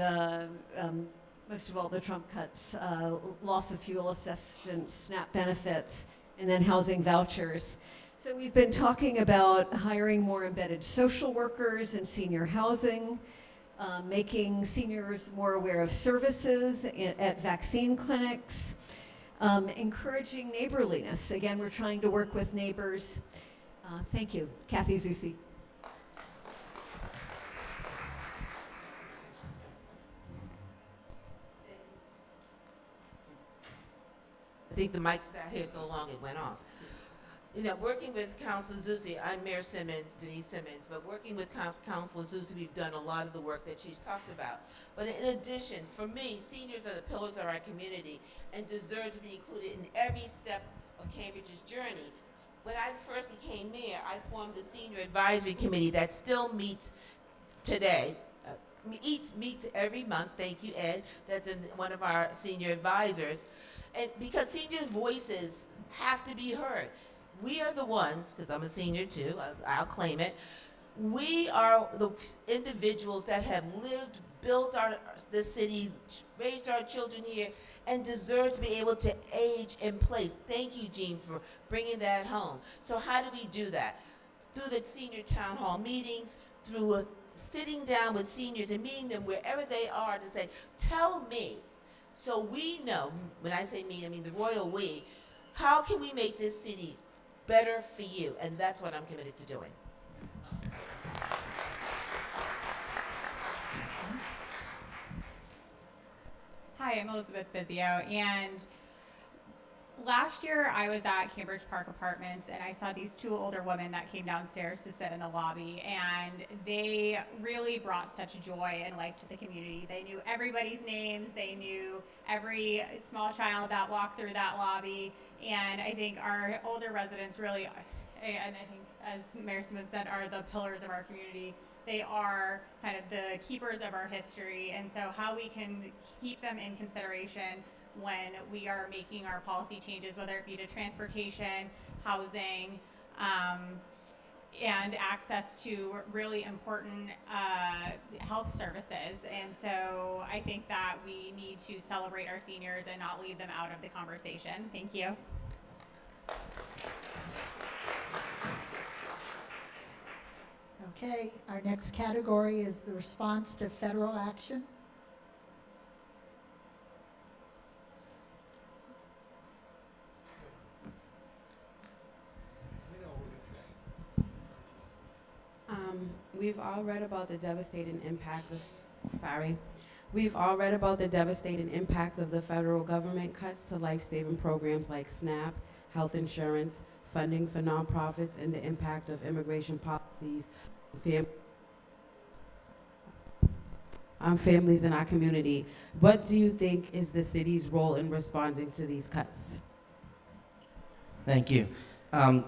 most of all the Trump cuts, loss of fuel assistance, SNAP benefits, and then housing vouchers. So we've been talking about hiring more embedded social workers in senior housing, making seniors more aware of services at vaccine clinics, encouraging neighborliness. Again, we're trying to work with neighbors. Thank you. Kathy Zusi. I think the mic sat here so long it went off. You know, working with Councilor Zusi, I'm Mayor Simmons, Denise Simmons, but working with Councilor Zusi, we've done a lot of the work that she's talked about. But in addition, for me, seniors are the pillars of our community and deserve to be included in every step of Cambridge's journey. When I first became mayor, I formed the Senior Advisory Committee that still meets today. Meets every month, thank you, Ed, that's one of our senior advisors. And because seniors' voices have to be heard. We are the ones, because I'm a senior too, I'll claim it, we are the individuals that have lived, built this city, raised our children here, and deserve to be able to age in place. Thank you, Jean, for bringing that home. So how do we do that? Through the senior town hall meetings, through sitting down with seniors and meeting them wherever they are to say, tell me, so we know, when I say me, I mean the royal we, how can we make this city better for you? And that's what I'm committed to doing. Hi, I'm Elizabeth Bizio, and last year I was at Cambridge Park Apartments and I saw these two older women that came downstairs to sit in the lobby, and they really brought such joy and life to the community. They knew everybody's names, they knew every small child that walked through that lobby, and I think our older residents really, and I think as Mayor Simmons said, are the pillars of our community. They are kind of the keepers of our history, and so how we can keep them in consideration when we are making our policy changes, whether it be to transportation, housing, and access to really important health services. And so I think that we need to celebrate our seniors and not leave them out of the conversation. Thank you. Okay, our next category is the response to federal action. We've all read about the devastating impacts of, we've all read about the devastating impacts of the federal government cuts to life-saving programs like SNAP, health insurance, funding for nonprofits, and the impact of immigration policies on families in our community. What do you think is the city's role in responding to these cuts? Thank you.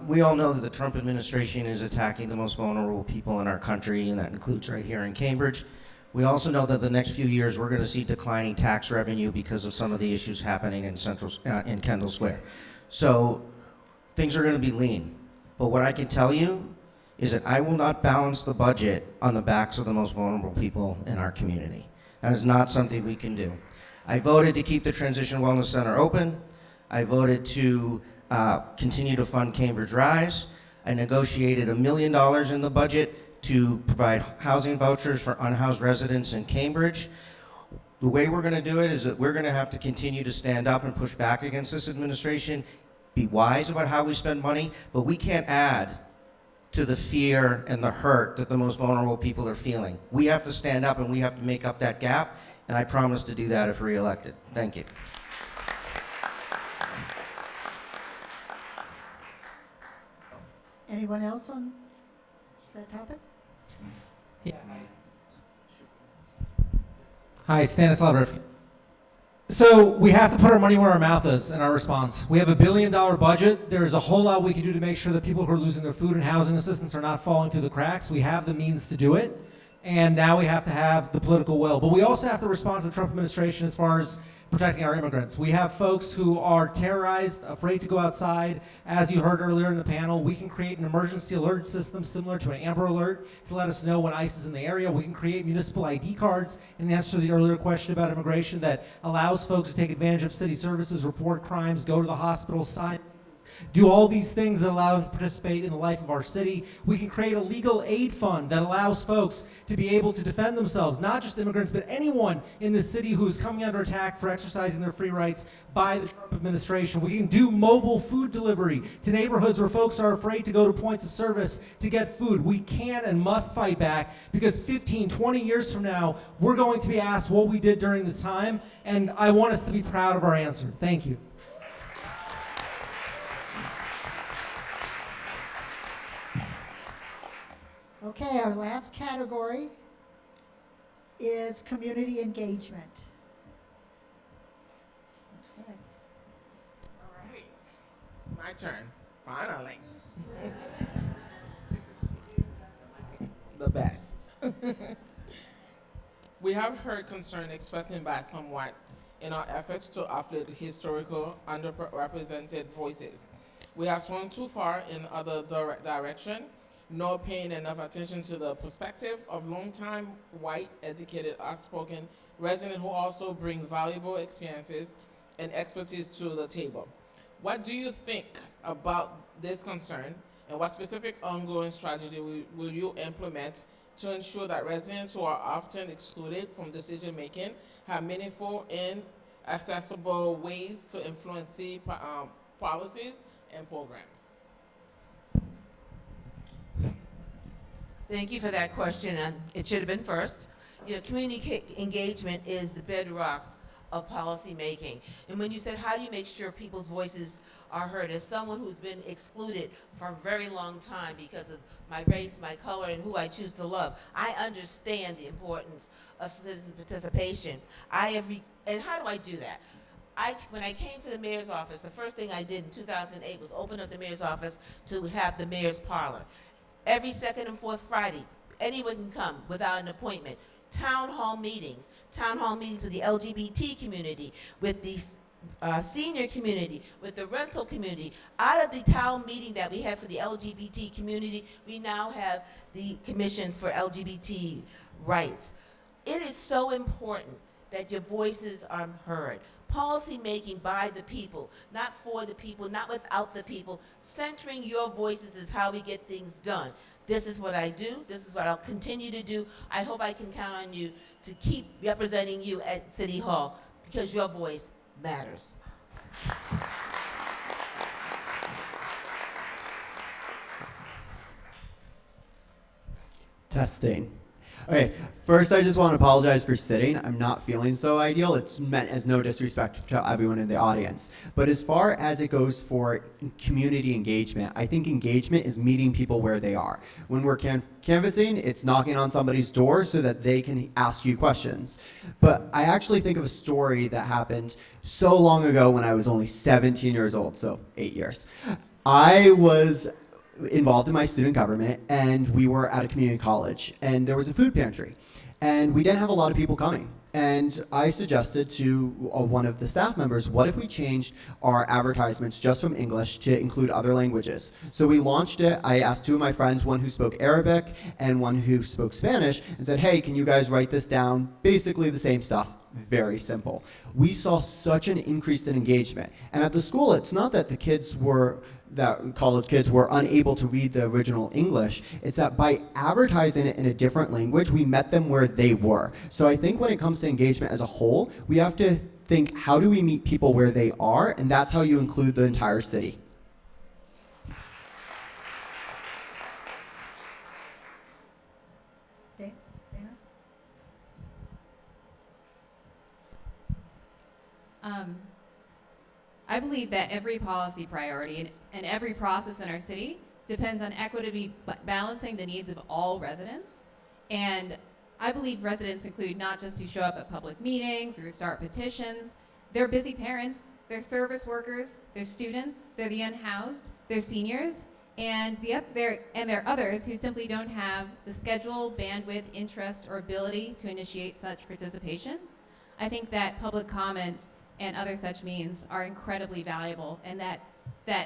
We all know that the Trump administration is attacking the most vulnerable people in our country, and that includes right here in Cambridge. We also know that the next few years we're going to see declining tax revenue because of some of the issues happening in Kendall Square. So things are going to be lean. But what I can tell you is that I will not balance the budget on the backs of the most vulnerable people in our community. That is not something we can do. I voted to keep the Transition Wellness Center open. I voted to continue to fund Cambridge Rise. I negotiated $1 million in the budget to provide housing vouchers for unhoused residents in Cambridge. The way we're going to do it is that we're going to have to continue to stand up and push back against this administration, be wise about how we spend money, but we can't add to the fear and the hurt that the most vulnerable people are feeling. We have to stand up and we have to make up that gap, and I promise to do that if reelected. Thank you. Anyone else on that topic? Yeah. Hi, Stanislav Rifkin. So we have to put our money where our mouth is in our response. We have $1 billion budget. There is a whole lot we can do to make sure that people who are losing their food and housing assistance are not falling through the cracks. We have the means to do it, and now we have to have the political will. But we also have to respond to the Trump administration as far as protecting our immigrants. We have folks who are terrorized, afraid to go outside. As you heard earlier in the panel, we can create an emergency alert system similar to an Amber Alert to let us know when ICE is in the area. We can create municipal ID cards in answer to the earlier question about immigration that allows folks to take advantage of city services, report crimes, go to the hospital, sign do all these things that allow them to participate in the life of our city. We can create a legal aid fund that allows folks to be able to defend themselves, not just immigrants, but anyone in the city who's coming under attack for exercising their free rights by the Trump administration. We can do mobile food delivery to neighborhoods where folks are afraid to go to points of service to get food. We can and must fight back, because 15, 20 years from now, we're going to be asked what we did during this time, and I want us to be proud of our answer. Thank you. Okay, our last category is community engagement. Okay. All right, my turn, finally. The best. We have heard concern expressed by somewhat in our efforts to uplift historical underrepresented voices. We have swung too far in other direction, nor paying enough attention to the perspective of longtime white, educated, outspoken residents who also bring valuable experiences and expertise to the table. What do you think about this concern, and what specific ongoing strategy will you implement to ensure that residents who are often excluded from decision-making have meaningful and accessible ways to influence city policies and programs? Thank you for that question, and it should have been first. You know, community engagement is the bedrock of policy making. And when you said, how do you make sure people's voices are heard? As someone who's been excluded for a very long time because of my race, my color, and who I choose to love, I understand the importance of citizen participation. And how do I do that? When I came to the mayor's office, the first thing I did in 2008 was open up the mayor's office to have the mayor's parlor. Every second and fourth Friday, anyone can come without an appointment. Town hall meetings with the LGBT community, with the senior community, with the rental community. Out of the town meeting that we had for the LGBT community, we now have the Commission for LGBT Rights. It is so important that your voices are heard. Policy making by the people, not for the people, not without the people. Centering your voices is how we get things done. This is what I do. This is what I'll continue to do. I hope I can count on you to keep representing you at City Hall, because your voice matters. Testing. Okay, first I just want to apologize for sitting. I'm not feeling so ideal. It's meant as no disrespect to everyone in the audience. But as far as it goes for community engagement, I think engagement is meeting people where they are. When we're canvassing, it's knocking on somebody's door so that they can ask you questions. But I actually think of a story that happened so long ago when I was only 17 years old, so 8 years. I was involved in my student government, and we were at a community college, and there was a food pantry, and we didn't have a lot of people coming. And I suggested to one of the staff members, what if we changed our advertisements just from English to include other languages? So we launched it. I asked two of my friends, one who spoke Arabic and one who spoke Spanish, and said, hey, can you guys write this down? Basically the same stuff. Very simple. We saw such an increase in engagement. And at the school, it's not that the kids were, that college kids were unable to read the original English. It's that by advertising it in a different language, we met them where they were. So I think when it comes to engagement as a whole, we have to think, how do we meet people where they are? And that's how you include the entire city. I believe that every policy priority and every process in our city depends on equitably balancing the needs of all residents. And I believe residents include not just who show up at public meetings or start petitions. They're busy parents, they're service workers, they're students, they're the unhoused, they're seniors, and there are others who simply don't have the schedule, bandwidth, interest, or ability to initiate such participation. I think that public comment and other such means are incredibly valuable, and that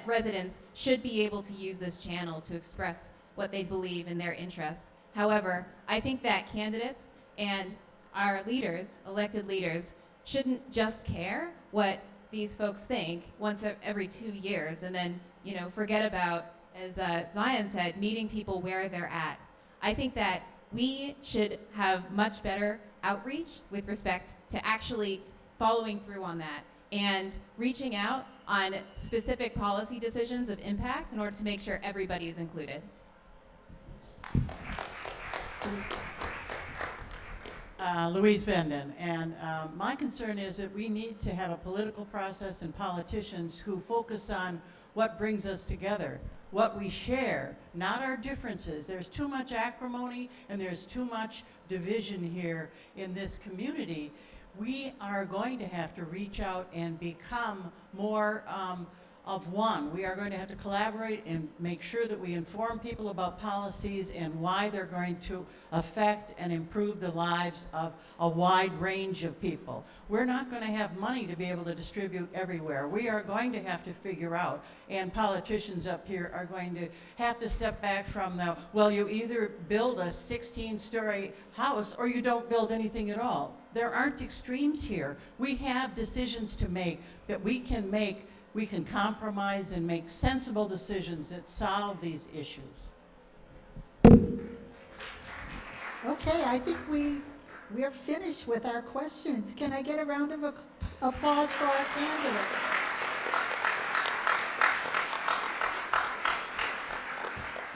residents should be able to use this channel to express what they believe in their interests. However, I think that candidates and our leaders, elected leaders, shouldn't just care what these folks think once every 2 years and then forget about, as Zion said, meeting people where they're at. I think that we should have much better outreach with respect to actually following through on that and reaching out on specific policy decisions of impact in order to make sure everybody is included. Louise Vanden, and my concern is that we need to have a political process and politicians who focus on what brings us together, what we share, not our differences. There's too much acrimony and there's too much division here in this community. We are going to have to reach out and become more of one. We are going to have to collaborate and make sure that we inform people about policies and why they're going to affect and improve the lives of a wide range of people. We're not going to have money to be able to distribute everywhere. We are going to have to figure out, and politicians up here are going to have to step back from the, well, you either build a 16-story house or you don't build anything at all. There aren't extremes here. We have decisions to make that we can make. We can compromise and make sensible decisions that solve these issues. Okay, I think we're finished with our questions. Can I get a round of applause for our candidates?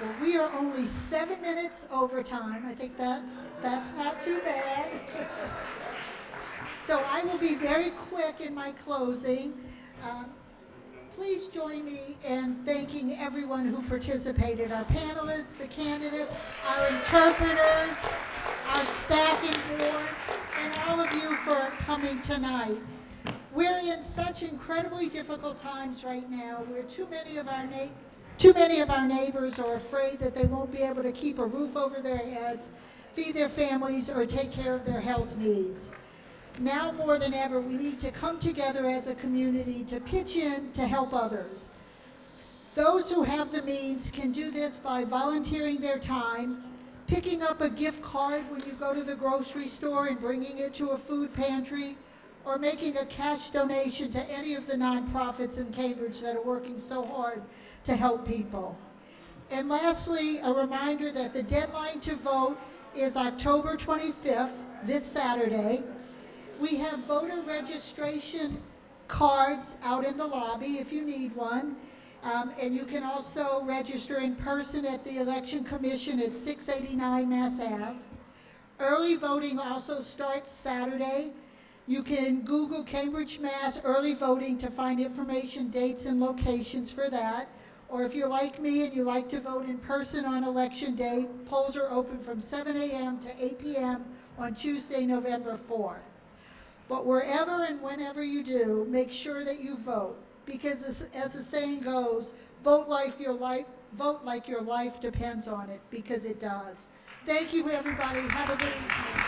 Well, we are only 7 minutes over time. I think that's not too bad. So I will be very quick in my closing. Please join me in thanking everyone who participated, our panelists, the candidates, our interpreters, our staffing board, and all of you for coming tonight. We're in such incredibly difficult times right now where too many of our neighbors are afraid that they won't be able to keep a roof over their heads, feed their families, or take care of their health needs. Now more than ever, we need to come together as a community to pitch in to help others. Those who have the means can do this by volunteering their time, picking up a gift card when you go to the grocery store and bringing it to a food pantry, or making a cash donation to any of the nonprofits in Cambridge that are working so hard to help people. And lastly, a reminder that the deadline to vote is October 25th, this Saturday. We have voter registration cards out in the lobby if you need one. And you can also register in person at the Election Commission at 689 Mass Ave. Early voting also starts Saturday. You can Google Cambridge, Mass. Early voting to find information, dates, and locations for that. Or if you're like me and you like to vote in person on Election Day, polls are open from 7 a.m. to 8 p.m. on Tuesday, November 4th. But wherever and whenever you do, make sure that you vote. Because as the saying goes, vote like your life depends on it, because it does. Thank you, everybody. Have a good evening.